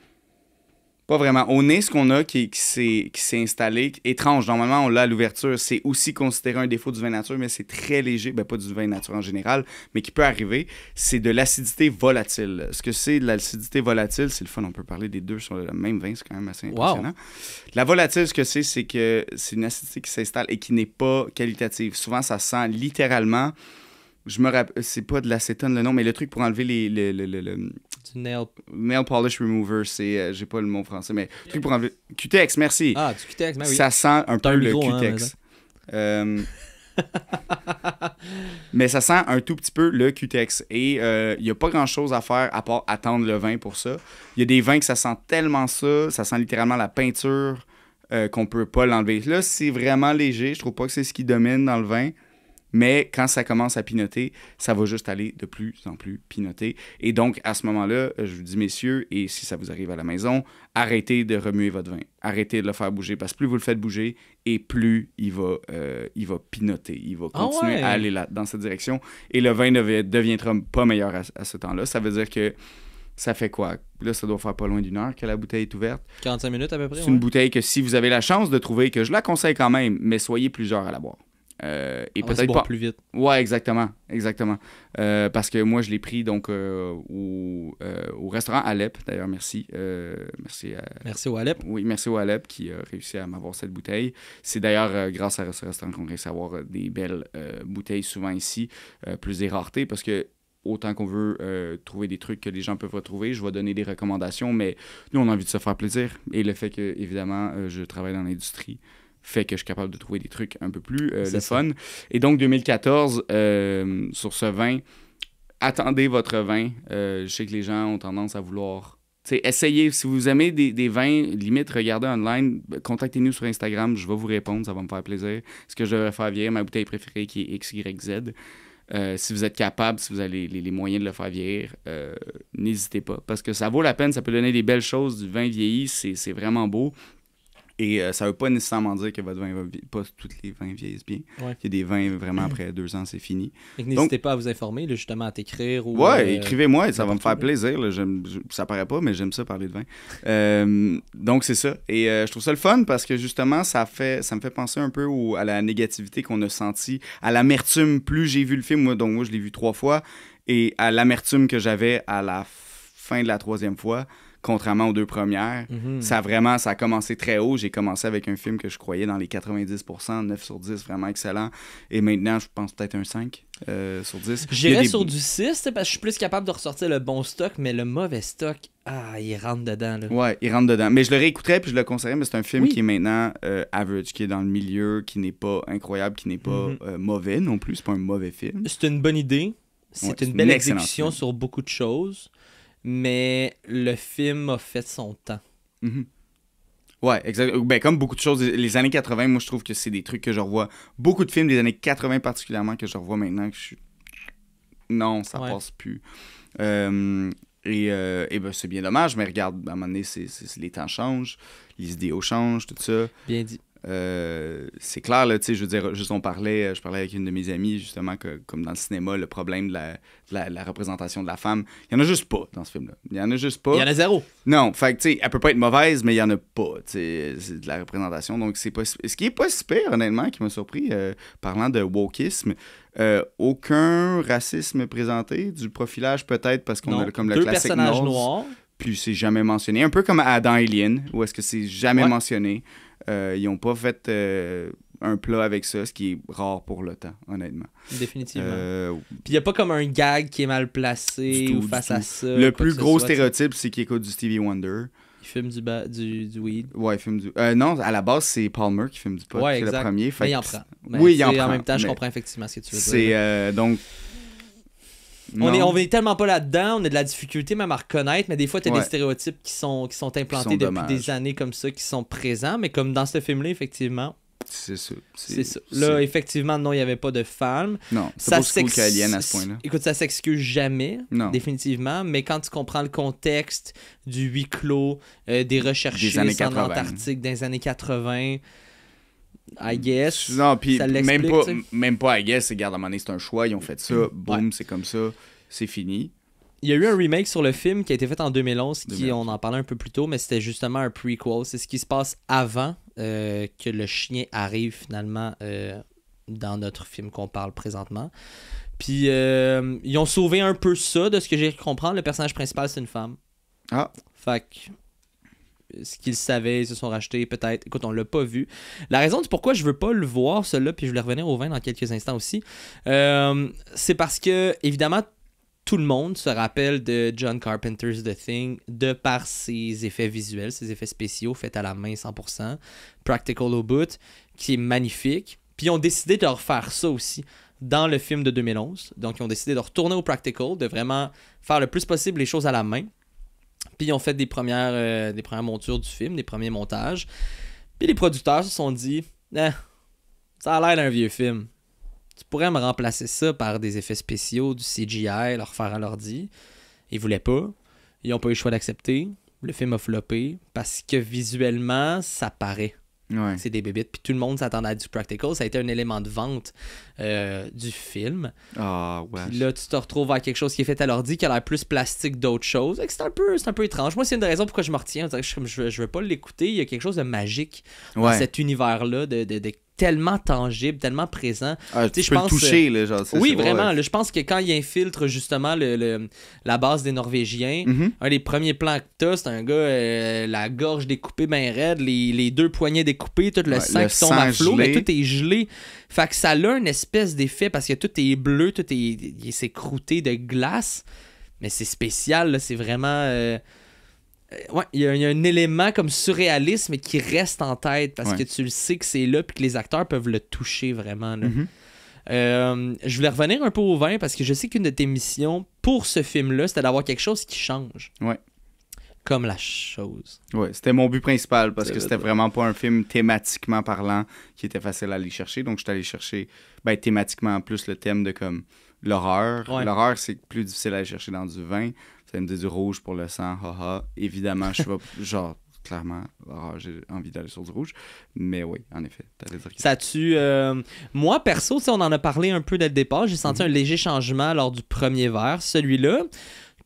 Speaker 2: pas vraiment. Au nez, ce qu'on a qui s'est installé, étrange, normalement, on l'a à l'ouverture, c'est aussi considéré un défaut du vin nature, mais c'est très léger, pas du vin nature en général, mais qui peut arriver, c'est de l'acidité volatile. Ce que c'est de l'acidité volatile, c'est le fun, on peut parler des deux sur le même vin, c'est quand même assez impressionnant. Wow. La volatile, ce que c'est que c'est une acidité qui s'installe et qui n'est pas qualitative. Souvent, ça sent littéralement... Je me rappelle, c'est pas de l'acétone le nom, mais le truc pour enlever
Speaker 1: du
Speaker 2: nail polish remover, c'est j'ai pas le mot français, mais le truc pour enlever Cutex, merci.
Speaker 1: Ah, du Cutex, ben oui.
Speaker 2: Ça sent un peu le Cutex. Mais ça sent un tout petit peu le Cutex et il y a pas grand-chose à faire à part attendre le vin pour ça. Il y a des vins que ça sent tellement ça sent littéralement la peinture qu'on peut pas l'enlever. Là, c'est vraiment léger, je trouve pas que c'est ce qui domine dans le vin. Mais quand ça commence à pinoter, ça va juste aller de plus en plus pinoter. Et donc, à ce moment-là, je vous dis, messieurs, et si ça vous arrive à la maison, arrêtez de remuer votre vin. Arrêtez de le faire bouger, parce que plus vous le faites bouger, et plus il va pinoter. Il va continuer à aller dans cette direction. Et le vin ne deviendra pas meilleur à ce temps-là. Ça veut dire que ça fait quoi? Là, ça doit faire pas loin d'1 heure que la bouteille est ouverte.
Speaker 1: 45 minutes à peu près,
Speaker 2: C'est une bouteille que si vous avez la chance de trouver, que je la conseille quand même, mais soyez plusieurs à la boire. Et peut-être pas
Speaker 1: plus vite.
Speaker 2: Ouais, exactement. Parce que moi, je l'ai pris donc au restaurant Alep. D'ailleurs, merci.
Speaker 1: Merci au Alep.
Speaker 2: Oui, merci au Alep qui a réussi à m'avoir cette bouteille. C'est d'ailleurs grâce à ce restaurant qu'on réussit à avoir des belles bouteilles souvent ici, plus des raretés, parce que autant qu'on veut trouver des trucs que les gens peuvent retrouver, je vais donner des recommandations, mais nous, on a envie de se faire plaisir. Et le fait que, évidemment, je travaille dans l'industrie fait que je suis capable de trouver des trucs un peu plus le fun. Et donc, 2014, sur ce vin, attendez votre vin. Je sais que les gens ont tendance à vouloir... essayez. Si vous aimez des vins, limite, regardez online. Contactez-nous sur Instagram. Je vais vous répondre. Ça va me faire plaisir. Ce que je devrais faire vieillir, ma bouteille préférée qui est XYZ. Si vous êtes capable, si vous avez les moyens de le faire vieillir, n'hésitez pas. Parce que ça vaut la peine. Ça peut donner des belles choses. Du vin vieilli, c'est vraiment beau. Et ça ne veut pas nécessairement dire que votre vin va pas tous les vins vieillissent bien. Ouais. Il y a des vins vraiment après 2 ans, c'est fini.
Speaker 1: Et n'hésitez pas à vous informer, là, justement, à t'écrire. Ou,
Speaker 2: écrivez-moi, ça va me faire plaisir. Là. Ça paraît pas, mais j'aime ça parler de vin. Donc, c'est ça. Et je trouve ça le fun parce que justement, ça me fait penser un peu à la négativité qu'on a sentie, à l'amertume. Plus j'ai vu le film, moi je l'ai vu 3 fois, et à l'amertume que j'avais à la fin de la 3e fois. Contrairement aux 2 premières, ça a commencé très haut. J'ai commencé avec un film que je croyais dans les 90%, 9 sur 10, vraiment excellent. Et maintenant, je pense peut-être un 5 sur 10.
Speaker 1: J'irais sur du 6, parce que je suis plus capable de ressortir le bon stock, mais le mauvais stock, il rentre dedans. Là.
Speaker 2: Ouais, il rentre dedans. Mais je le réécouterais puis je le conseillerais, mais c'est un film qui est maintenant average, qui est dans le milieu, qui n'est pas incroyable, qui n'est pas mauvais non plus. C'est pas un mauvais film.
Speaker 1: C'est une bonne idée. C'est une belle exécution sur beaucoup de choses. Mais le film a fait son temps.
Speaker 2: Ouais, exactement. Ben, comme beaucoup de choses, les années 80, moi, je trouve que c'est des trucs que je revois. Beaucoup de films des années 80 particulièrement que je revois maintenant. Que je suis... Non, ça passe plus. Et ben, c'est bien dommage, mais regarde, à un moment donné, les temps changent, les idéaux changent, tout ça.
Speaker 1: Bien dit.
Speaker 2: C'est clair, là, tu sais, je veux dire, juste je parlais avec une de mes amies, justement, que comme dans le cinéma, le problème de la représentation de la femme, il y en a juste pas dans ce film-là. Il y en a juste pas.
Speaker 1: Il y en a 0.
Speaker 2: Non, fait que, tu sais, elle peut pas être mauvaise, mais il y en a pas, tu sais, c'est de la représentation, donc c'est pas... Ce qui est pas si pire, honnêtement, qui m'a surpris, parlant de wokisme, aucun racisme présenté, du profilage peut-être, parce qu'on a comme le
Speaker 1: 2
Speaker 2: classique
Speaker 1: personnages noirs.
Speaker 2: Puis c'est jamais mentionné, un peu comme dans Alien, où est-ce que c'est jamais mentionné. Ils n'ont pas fait un plat avec ça, ce qui est rare pour le temps, honnêtement.
Speaker 1: Définitivement. Puis il n'y a pas comme un gag qui est mal placé ou face à ça.
Speaker 2: Le plus gros stéréotype, c'est qu'il écoute du Stevie Wonder.
Speaker 1: Il fume du weed.
Speaker 2: Ouais, il fume du... non, à la base, c'est Palmer qui fume du pot.
Speaker 1: Ouais,
Speaker 2: c'est
Speaker 1: exact.
Speaker 2: le premier.
Speaker 1: Mais il en prend.
Speaker 2: Oui, il en prend.
Speaker 1: En même temps, je comprends effectivement ce que tu veux dire.
Speaker 2: C'est donc...
Speaker 1: On est tellement pas là-dedans, on a de la difficulté même à reconnaître, mais des fois, tu as des stéréotypes qui sont implantés depuis des années comme ça, qui sont présents, mais comme dans ce film-là, effectivement...
Speaker 2: C'est ça.
Speaker 1: Là, effectivement, non, il n'y avait pas de femmes.
Speaker 2: Non, c'est pas aussi cool qu'Alien à ce point-là.
Speaker 1: Écoute, ça s'excuse jamais, définitivement, mais quand tu comprends le contexte du huis clos, des recherchistes en Antarctique des années 80... I guess.
Speaker 2: Non, puis même pas I guess, c'est garde à un moment donné, c'est un choix, ils ont fait ça, boum, c'est comme ça, c'est fini.
Speaker 1: Il y a eu un remake sur le film qui a été fait en 2011, on en parlait un peu plus tôt, mais c'était justement un prequel. C'est ce qui se passe avant que le chien arrive finalement dans notre film qu'on parle présentement. Puis ils ont sauvé un peu ça, de ce que j'ai pu comprendre. Le personnage principal, c'est une femme.
Speaker 2: Ah.
Speaker 1: Fait que... ce qu'ils savaient, ils se sont rachetés peut-être. Écoute, on l'a pas vu. La raison du pourquoi je veux pas le voir, celui-là, puis je vais revenir au vin dans quelques instants aussi, c'est parce que, évidemment, tout le monde se rappelle de John Carpenter's The Thing de par ses effets visuels, ses effets spéciaux faits à la main 100%, practical au bout, qui est magnifique. Puis ils ont décidé de refaire ça aussi dans le film de 2011. Donc ils ont décidé de retourner au practical, de vraiment faire le plus possible les choses à la main. Puis ils ont fait des premières montures du film, des premiers montages. Puis les producteurs se sont dit ça a l'air d'un vieux film. Tu pourrais me remplacer ça par des effets spéciaux, du CGI, leur faire à l'ordi. Ils voulaient pas. Ils n'ont pas eu le choix d'accepter. Le film a floppé parce que visuellement, ça paraît.
Speaker 2: Ouais.
Speaker 1: C'est des bébites. Puis tout le monde s'attendait à du practical. Ça a été un élément de vente du film.
Speaker 2: Ah, ouais.
Speaker 1: Puis là, tu te retrouves à quelque chose qui est fait à l'ordi, qui a l'air plus plastique d'autres choses. C'est un peu étrange. Moi, c'est une des raisons pourquoi je me retiens. Je veux pas l'écouter. Il y a quelque chose de magique dans cet univers-là, de tellement tangible, tellement présent.
Speaker 2: Ah, tu peux le toucher, là, genre.
Speaker 1: Oui, vraiment. Là, je pense que quand il infiltre justement la base des Norvégiens, un des premiers plans que t'as, c'est un gars, la gorge découpée bien raide, les deux poignets découpés, tout le sang qui tombe à flot, mais tout est gelé. Fait que ça a une espèce d'effet parce que tout est bleu, c'est croûté de glace, mais c'est spécial, là, c'est vraiment... Ouais, il y a un élément comme surréaliste mais qui reste en tête parce que tu le sais que c'est là puis que les acteurs peuvent le toucher vraiment là. Je voulais revenir un peu au vin parce que je sais qu'une de tes missions pour ce film-là, c'était d'avoir quelque chose qui change.
Speaker 2: Ouais.
Speaker 1: Comme la chose.
Speaker 2: Ouais, c'était mon but principal parce que c'était vraiment pas un film thématiquement parlant qui était facile à aller chercher. Donc, je suis allé chercher thématiquement plus le thème de comme l'horreur. Ouais. L'horreur, c'est plus difficile à aller chercher dans du vin. Ça me dit du rouge pour le sang, haha. Évidemment, je vais genre, clairement, j'ai envie d'aller sur du rouge. Mais oui, en effet, t'allais dire que...
Speaker 1: Ça tue. Moi, perso, on en a parlé un peu dès le départ. J'ai senti un léger changement lors du premier verre. Celui-là,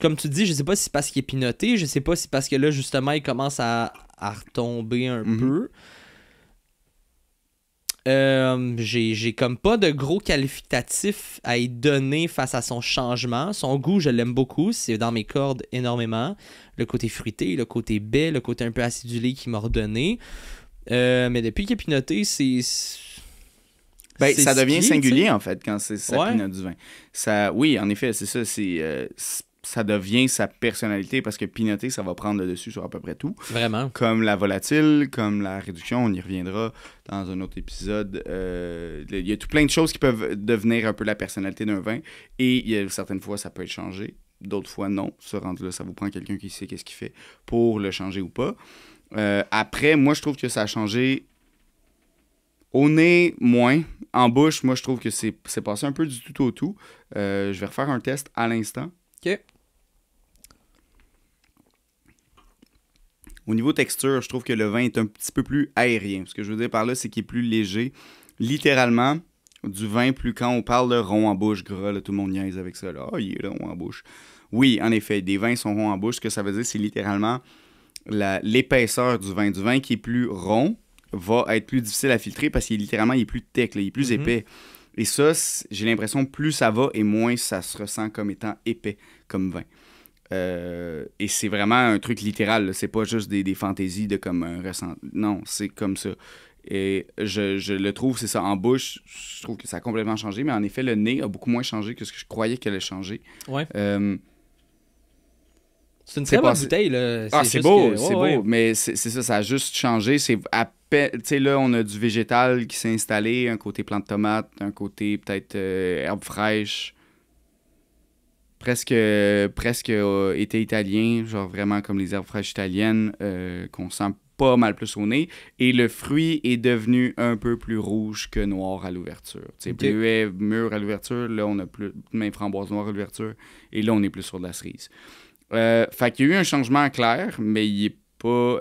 Speaker 1: comme tu dis, je sais pas si c'est parce qu'il est pinoté, je sais pas si c'est parce que là, justement, il commence à retomber un peu. J'ai comme pas de gros qualificatifs à y donner face à son changement. Son goût, je l'aime beaucoup. C'est dans mes cordes énormément. Le côté fruité, le côté baie, le côté un peu acidulé qu'il m'a redonné. Mais depuis qu'il est pinoté, c'est
Speaker 2: ça devient singulier, en fait, quand ça pinote du vin. Oui, en effet, c'est ça. Ça devient sa personnalité parce que pinoter, ça va prendre le dessus sur à peu près tout.
Speaker 1: Vraiment.
Speaker 2: Comme la volatile, comme la réduction, on y reviendra dans un autre épisode. Il y a tout plein de choses qui peuvent devenir un peu la personnalité d'un vin et il y a certaines fois, ça peut être changé. D'autres fois, non. Ce rendu-là, ça vous prend quelqu'un qui sait qu'est-ce qu'il fait pour le changer ou pas. Après, moi, je trouve que ça a changé au nez, moins. En bouche, moi, je trouve que c'est passé un peu du tout au tout. Je vais refaire un test à l'instant.
Speaker 1: OK.
Speaker 2: Au niveau texture, je trouve que le vin est un petit peu plus aérien. Ce que je veux dire par là, c'est qu'il est plus léger. Littéralement, du vin, plus quand on parle de rond en bouche, gras, là, tout le monde niaise avec ça. Là. Il est rond en bouche. Oui, en effet, des vins sont ronds en bouche. Ce que ça veut dire, c'est littéralement l'épaisseur du vin. Du vin qui est plus rond va être plus difficile à filtrer parce qu'il est plus tech, là, il est plus épais. Et ça, j'ai l'impression que plus ça va et moins ça se ressent comme étant épais comme vin. Et c'est vraiment un truc littéral, là. C'est pas juste des fantaisies de comme un ressenti. Non, c'est comme ça. Et je le trouve, c'est ça, en bouche, je trouve que ça a complètement changé, mais en effet, le nez a beaucoup moins changé que ce que je croyais qu'elle allait changer.
Speaker 1: Ouais. C'est une très bonne bouteille, là.
Speaker 2: C'est beau, c'est beau. Mais c'est ça, ça a juste changé. C'est à peine... Tu sais, là, on a du végétal qui s'est installé, un côté plante de tomate, un côté peut-être herbe fraîche. Presque été italien, genre vraiment comme les herbes fraîches italiennes qu'on sent pas mal plus au nez. Et le fruit est devenu un peu plus rouge que noir à l'ouverture. Tu sais, bleuet mûr à l'ouverture, là, on a plus même framboise noire à l'ouverture. Et là, on est plus sur de la cerise. Fait qu'il y a eu un changement clair, mais il est pas...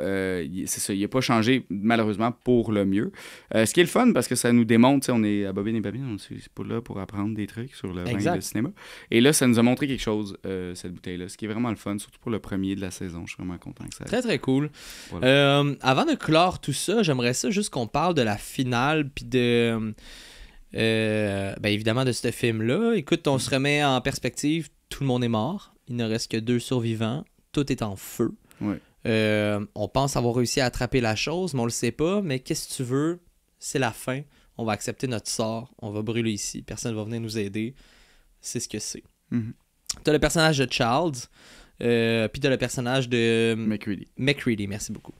Speaker 2: c'est ça, il n'a pas changé, malheureusement, pour le mieux. Ce qui est le fun, parce que ça nous démontre, on est à Bobine et Babine, on c'est pas là pour apprendre des trucs sur le vin et le cinéma. Et là, ça nous a montré quelque chose, cette bouteille-là, ce qui est vraiment le fun, surtout pour le premier de la saison. Je suis vraiment content que ça...
Speaker 1: Très, très cool. Voilà. Avant de clore tout ça, j'aimerais ça juste qu'on parle de la finale, puis de... évidemment, de ce film-là. Écoute, on se remet en perspective, tout le monde est mort. Il ne reste que 2 survivants. Tout est en feu.
Speaker 2: Ouais.
Speaker 1: On pense avoir réussi à attraper la chose, mais on le sait pas. Mais qu'est-ce que tu veux? C'est la fin. On va accepter notre sort. On va brûler ici. Personne ne va venir nous aider. C'est ce que c'est.
Speaker 2: Mm-hmm.
Speaker 1: T'as le personnage de Charles. Puis t'as le personnage de... McCready, merci beaucoup.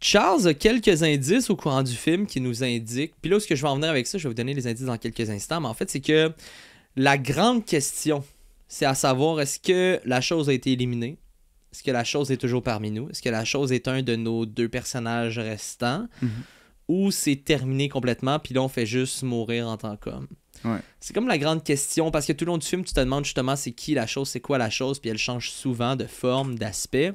Speaker 1: Charles a quelques indices au courant du film qui nous indiquent... Puis là, ce que je vais en venir avec ça, je vais vous donner les indices dans quelques instants. Mais en fait, c'est que la grande question... c'est à savoir, est-ce que la chose a été éliminée? Est-ce que la chose est toujours parmi nous? Est-ce que la chose est un de nos 2 personnages restants? Mm-hmm. Ou c'est terminé complètement, puis là, on fait juste mourir en tant qu'homme?
Speaker 2: Ouais.
Speaker 1: C'est comme la grande question, parce que tout le long du film, tu te demandes justement c'est qui la chose, c'est quoi la chose, puis elle change souvent de forme, d'aspect.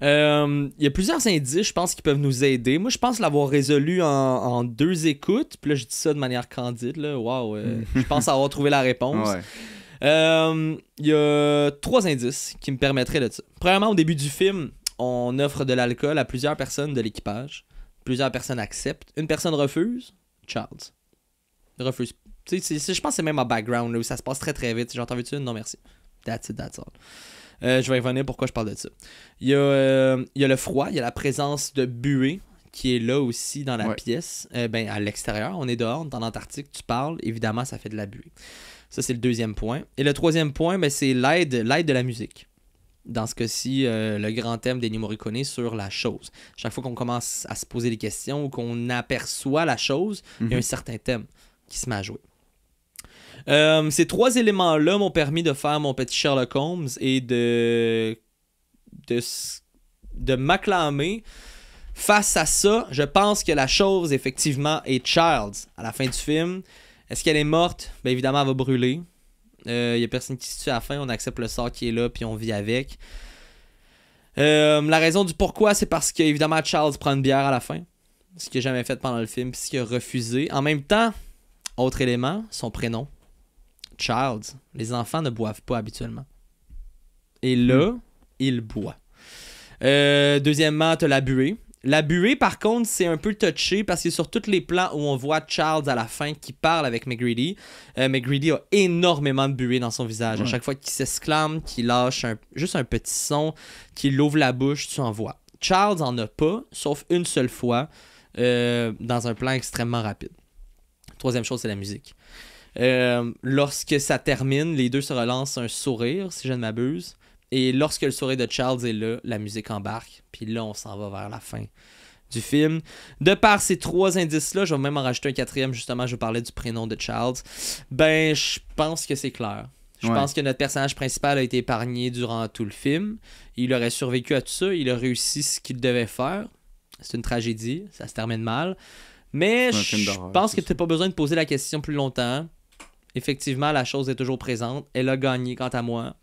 Speaker 1: Il y a plusieurs indices, je pense, qui peuvent nous aider. Moi, je pense l'avoir résolu en 2 écoutes. Puis là, je dis ça de manière candide. Là. Wow, je pense avoir trouvé la réponse.
Speaker 2: Ouais.
Speaker 1: Il y a 3 indices qui me permettraient de ça. Premièrement, au début du film, on offre de l'alcool à plusieurs personnes de l'équipage. Plusieurs personnes acceptent. Une personne refuse. Charles refuse. Je pense que c'est même en background là, où ça se passe très très vite. Genre, t'en veux-tu une? Non, merci. That's it, that's all. Je vais revenir pourquoi je parle de ça. Il y a le froid, il y a la présence de buée qui est là aussi dans la pièce. À l'extérieur, on est dehors, dans l'Antarctique, tu parles, évidemment, ça fait de la buée. Ça, c'est le 2e point. Et le 3e point, c'est l'aide de la musique. Dans ce cas-ci, le grand thème d'Ennio Morricone sur la chose. Chaque fois qu'on commence à se poser des questions ou qu'on aperçoit la chose, il y a un certain thème qui se met à jouer. Ces 3 éléments-là m'ont permis de faire mon petit Sherlock Holmes et de m'acclamer. Face à ça, je pense que la chose, effectivement, est Charles. À la fin du film, est-ce qu'elle est morte? Bien évidemment, elle va brûler. Il n'y a personne qui se tue à la fin. On accepte le sort qui est là, puis on vit avec. La raison du pourquoi, c'est parce qu'évidemment, Charles prend une bière à la fin. Ce qu'il n'a jamais fait pendant le film, puis ce qu'il a refusé. En même temps, autre élément, son prénom. Charles. Les enfants ne boivent pas habituellement. Et là, il boit. Deuxièmement, tu as la buée. La buée, par contre, c'est un peu touché parce que sur tous les plans où on voit Charles à la fin qui parle avec McGreedy, McGreedy a énormément de buée dans son visage. À chaque fois qu'il s'exclame, qu'il lâche juste un petit son, qu'il ouvre la bouche, tu en vois. Charles en a pas, sauf une seule fois, dans un plan extrêmement rapide. Troisième chose, c'est la musique. Lorsque ça termine, les deux se relancent un sourire, si je ne m'abuse. Et lorsque le sourire de Charles est là, la musique embarque. Puis là, on s'en va vers la fin du film. De par ces 3 indices-là, je vais même en rajouter un 4e, justement, je parlais du prénom de Charles. Ben, je pense que c'est clair. Je pense que notre personnage principal a été épargné durant tout le film. Il aurait survécu à tout ça. Il a réussi ce qu'il devait faire. C'est une tragédie. Ça se termine mal. Mais je pense que tu n'as pas besoin de poser la question plus longtemps. Effectivement, la chose est toujours présente. Elle a gagné, quant à moi.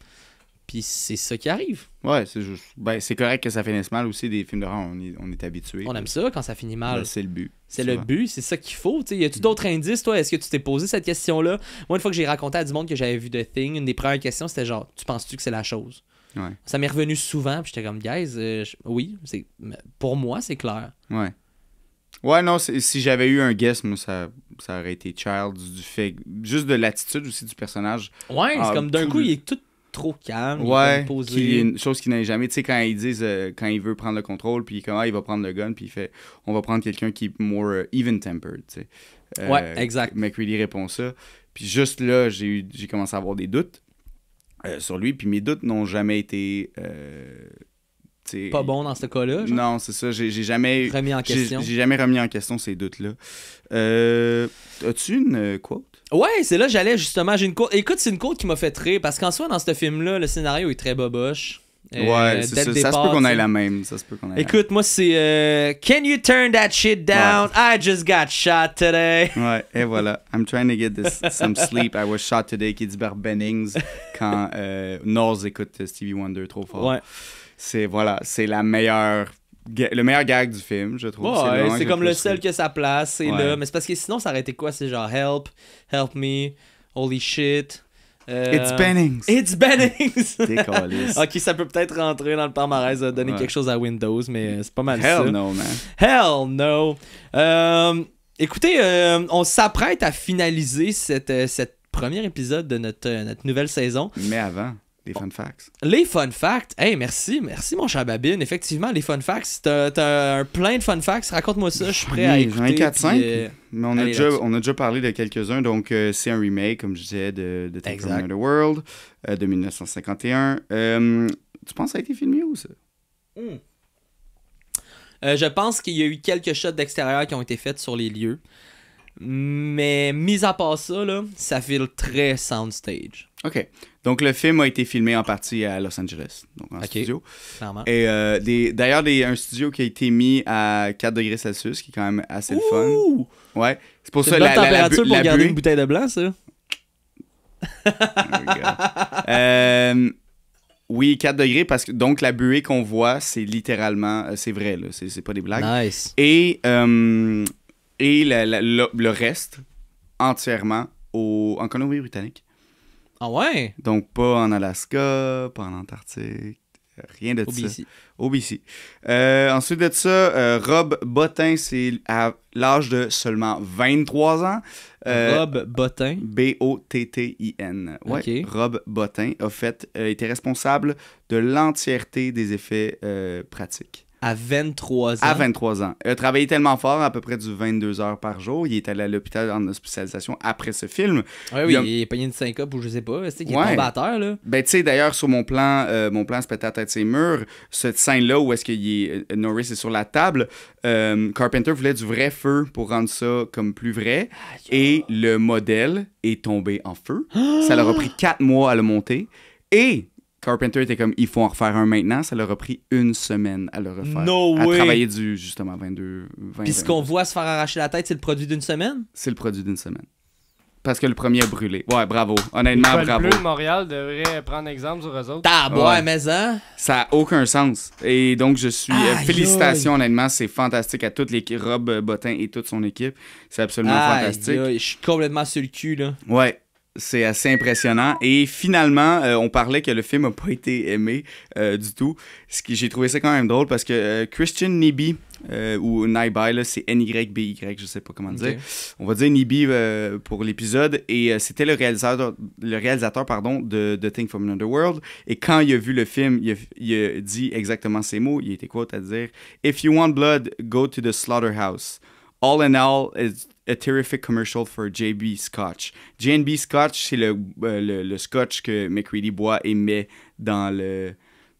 Speaker 1: Puis c'est ça qui arrive.
Speaker 2: Ouais, c'est juste. Ben, c'est correct que ça finisse mal aussi, des films d'horreur. On est habitué.
Speaker 1: On aime ça quand ça finit mal.
Speaker 2: Ben, c'est le but.
Speaker 1: C'est le but, c'est ça qu'il faut. Y a-tu d'autres indices, toi? Est-ce que tu t'es posé cette question-là? Moi, une fois que j'ai raconté à du monde que j'avais vu The Thing, une des premières questions, c'était genre, tu penses-tu que c'est la chose?
Speaker 2: Ouais.
Speaker 1: Ça m'est revenu souvent, puis j'étais comme, guys, oui, pour moi, c'est clair.
Speaker 2: Ouais. Ouais, non, si j'avais eu un guess, moi, ça aurait été Child, du fait. Juste de l'attitude aussi du personnage.
Speaker 1: Ouais, c'est comme d'un coup, il est tout trop calme,
Speaker 2: ouais,
Speaker 1: posé.
Speaker 2: Il y a une chose qu'il n'a jamais, tu sais, quand ils disent, quand il veut prendre le contrôle, puis comment il va prendre le gun, puis il fait, on va prendre quelqu'un qui est more even-tempered, tu sais.
Speaker 1: Ouais, exact.
Speaker 2: McCready répond ça. Puis juste là, j'ai commencé à avoir des doutes. sur lui. Puis mes doutes n'ont jamais été...
Speaker 1: pas bon dans ce cas-là, genre?
Speaker 2: Non, c'est ça. J'ai jamais...
Speaker 1: Remis en question.
Speaker 2: J'ai jamais remis en question ces doutes-là. As-tu une quote?
Speaker 1: Ouais, c'est là j'allais justement. J'ai une quote. Écoute, c'est une quote qui m'a fait rire parce qu'en soi, dans ce film-là, le scénario est très boboche.
Speaker 2: Ouais, c'est ça. Ça se peut qu'on ait la même.
Speaker 1: Écoute, moi, c'est Can you turn that shit down? I just got shot today.
Speaker 2: Ouais, et voilà. I'm trying to get some sleep. I was shot today, qui dit par Bennings quand Knowles écoute Stevie Wonder trop fort.
Speaker 1: Ouais.
Speaker 2: C'est le meilleur gag du film, je trouve.
Speaker 1: Ouais, c'est comme le seul que sa place, c'est là. Mais c'est parce que sinon, ça aurait été quoi? C'est genre help me, holy shit.
Speaker 2: It's Bennings.
Speaker 1: It's Bennings.
Speaker 2: Décalisse.
Speaker 1: Ok, ça peut peut-être rentrer dans le palmarès de donner quelque chose à Windows, mais c'est pas mal
Speaker 2: ça.
Speaker 1: Hell
Speaker 2: no, man.
Speaker 1: Hell no. Écoutez, on s'apprête à finaliser cette premier épisode de notre nouvelle saison.
Speaker 2: Mais avant, les fun facts.
Speaker 1: Les fun facts. Hey, merci mon cher Babine. Effectivement, les fun facts. T'as un plein de fun facts. Raconte-moi ça, je suis prêt à écouter.
Speaker 2: J'en ai 4-5, mais on a déjà parlé de quelques-uns. Donc, c'est un remake, comme je disais, de Take From Another World, de 1951. Tu penses que ça a été filmé où, ça?
Speaker 1: Je pense qu'il y a eu quelques shots d'extérieur qui ont été faits sur les lieux. Mais, mis à part ça, là, ça file très soundstage.
Speaker 2: OK. Donc, le film a été filmé en partie à Los Angeles, donc en studio.
Speaker 1: Clairement.
Speaker 2: Et d'ailleurs, un studio qui a été mis à 4 degrés Celsius, qui est quand même assez le fun. Ouais. C'est pour ça
Speaker 1: la température pour garder une bouteille de blanc, ça?
Speaker 2: Oui, 4 degrés, parce que donc la buée qu'on voit, c'est littéralement... c'est vrai, là. C'est pas des blagues.
Speaker 1: Nice.
Speaker 2: Et le reste, entièrement, en Colombie-Britannique.
Speaker 1: Ah ouais?
Speaker 2: Donc, pas en Alaska, pas en Antarctique, rien de ça. Au BC. Ensuite de ça, Rob Bottin, c'est à l'âge de seulement 23 ans.
Speaker 1: Rob Bottin?
Speaker 2: B-O-T-T-I-N. Ouais,
Speaker 1: okay.
Speaker 2: Rob Bottin était responsable de l'entièreté des effets pratiques.
Speaker 1: À 23 ans?
Speaker 2: À 23 ans. Il a travaillé tellement fort, à peu près du 22 heures par jour. Il est allé à l'hôpital en hospitalisation après ce film.
Speaker 1: Oui, il a pogné une syncope ou je sais pas. C'est qu'il est tombé à terre, là.
Speaker 2: Ben, tu sais, d'ailleurs, sur mon plan se pète à la tête ses murs, cette scène-là où est-ce que Norris est sur la table, Carpenter voulait du vrai feu pour rendre ça comme plus vrai. Et le modèle est tombé en feu. Ça leur a pris 4 mois à le monter. Et Carpenter était comme, il faut en refaire un maintenant. Ça leur a pris 1 semaine à le refaire.
Speaker 1: No way!
Speaker 2: À travailler justement, 20.
Speaker 1: Puis ce qu'on voit se faire arracher la tête, c'est le produit d'une semaine?
Speaker 2: C'est le produit d'une semaine. Parce que le premier a brûlé. Ouais, bravo. Honnêtement, bravo.
Speaker 4: Le Bleu de Montréal devrait prendre exemple sur eux autres.
Speaker 1: Ouais, mais hein?
Speaker 2: Ça n'a aucun sens. Et donc, je suis... félicitations, honnêtement. C'est fantastique à toute l'équipe. Rob Bottin et toute son équipe. C'est absolument fantastique.
Speaker 1: Je suis complètement sur le cul, là.
Speaker 2: Ouais. C'est assez impressionnant. Et finalement, on parlait que le film n'a pas été aimé du tout. J'ai trouvé ça quand même drôle parce que Christian Nyby, ou Nyby, là, c'est N-Y-B-Y, je sais pas comment dire. On va dire Nyby pour l'épisode. Et c'était le réalisateur de Think From Another World. Et quand il a vu le film, il a dit exactement ces mots. Il était quoi à dire? « If you want blood, go to the slaughterhouse. All in all, it's a terrific commercial for J.B. Scotch. J.B. Scotch, c'est le scotch que McCready boit et met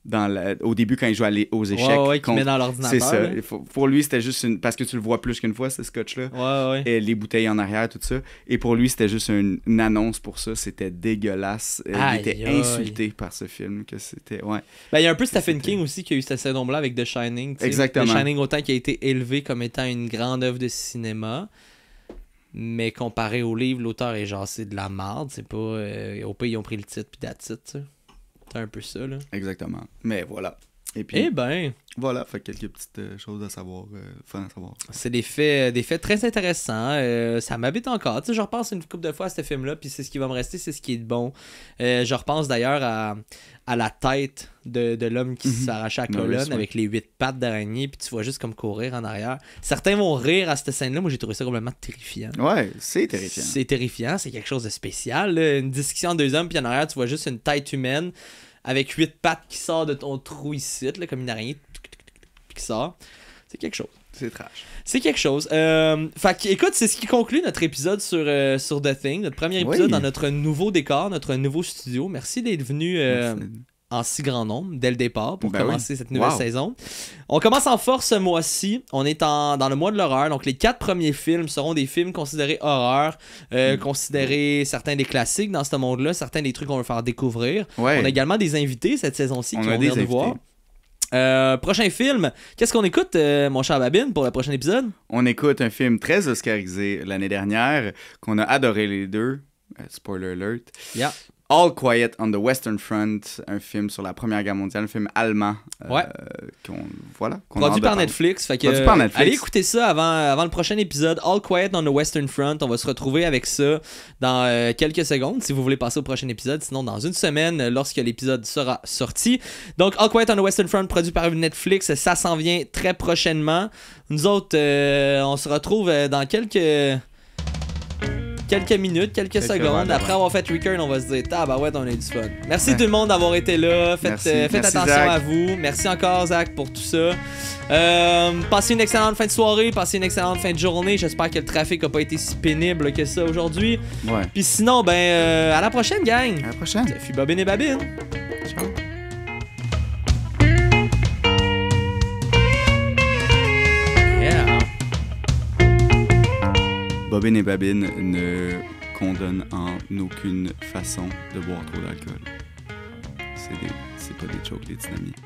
Speaker 2: au début quand il joue aux échecs.
Speaker 1: Ouais, qu'il met dans l'ordinateur.
Speaker 2: C'est ça. Pour lui, c'était juste parce que tu le vois plus qu'une fois, ce scotch-là.
Speaker 1: Ouais.
Speaker 2: Et les bouteilles en arrière, tout ça. Et pour lui, c'était juste une annonce pour ça. C'était dégueulasse. Il était insulté par ce film.
Speaker 1: Ben, il y a un peu Stephen King aussi qui a eu cette syndrome-là avec The Shining. T'sais.
Speaker 2: Exactement.
Speaker 1: The Shining, autant qui a été élevé comme étant une grande œuvre de cinéma. Mais comparé au livre, l'auteur est genre, c'est de la merde. C'est pas... au pays, ils ont pris le titre puis that's it, tu sais. C'est un peu ça, là.
Speaker 2: Exactement. Mais voilà. Et puis, voilà, fait quelques petites choses à savoir, fun à savoir.
Speaker 1: C'est des faits très intéressants. Ça m'habite encore. Tu sais, je repense une couple de fois à ce film-là, puis c'est ce qui va me rester, c'est ce qui est bon. Je repense d'ailleurs à la tête de l'homme qui s'arrachait à la colonne avec les 8 pattes d'araignée, puis tu vois juste comme courir en arrière. Certains vont rire à cette scène-là. Moi, j'ai trouvé ça complètement terrifiant.
Speaker 2: Ouais, c'est terrifiant.
Speaker 1: C'est terrifiant, c'est quelque chose de spécial. Là. Une discussion en 2 hommes, puis en arrière, tu vois juste une tête humaine avec 8 pattes qui sort de ton trou ici, là, comme une araignée qui sort. C'est quelque chose.
Speaker 2: C'est trash.
Speaker 1: C'est quelque chose. Fait que, écoute, c'est ce qui conclut notre épisode sur The Thing, notre premier épisode dans notre nouveau décor, notre nouveau studio. Merci d'être venu en si grand nombre dès le départ pour commencer cette nouvelle saison. On commence en force ce mois-ci. On est dans le mois de l'horreur. Donc, les 4 premiers films seront des films considérés horreur, considérés certains des classiques dans ce monde-là, certains des trucs qu'on veut faire découvrir. Ouais. On a également des invités cette saison-ci qui vont venir nous voir. Prochain film, qu'est-ce qu'on écoute, mon cher Babine, pour le prochain épisode?
Speaker 2: On écoute un film très oscarisé l'année dernière, qu'on a adoré les deux. Spoiler alert.
Speaker 1: Yeah.
Speaker 2: All Quiet on the Western Front, un film sur la Première Guerre mondiale, un film allemand.
Speaker 1: Produit par Netflix. Fait que, allez écouter ça avant le prochain épisode. All Quiet on the Western Front. On va se retrouver avec ça dans quelques secondes si vous voulez passer au prochain épisode. Sinon, dans une semaine, lorsque l'épisode sera sorti. Donc, All Quiet on the Western Front, produit par Netflix. Ça s'en vient très prochainement. Nous autres, on se retrouve dans quelques minutes, quelques secondes. Après avoir fait record, on va se dire on a eu du fun. Merci tout le monde d'avoir été là. Faites attention Zach. À vous. Merci encore Zach pour tout ça. Passez une excellente fin de soirée, passez une excellente fin de journée. J'espère que le trafic n'a pas été si pénible que ça aujourd'hui.
Speaker 2: Ouais.
Speaker 1: Puis sinon, à la prochaine gang.
Speaker 2: À la prochaine.
Speaker 1: Ça fut Bobine et Babine.
Speaker 2: Ciao. Bobine et Babine ne condonnent en aucune façon de boire trop d'alcool. C'est pas des jokes, les dynamiques.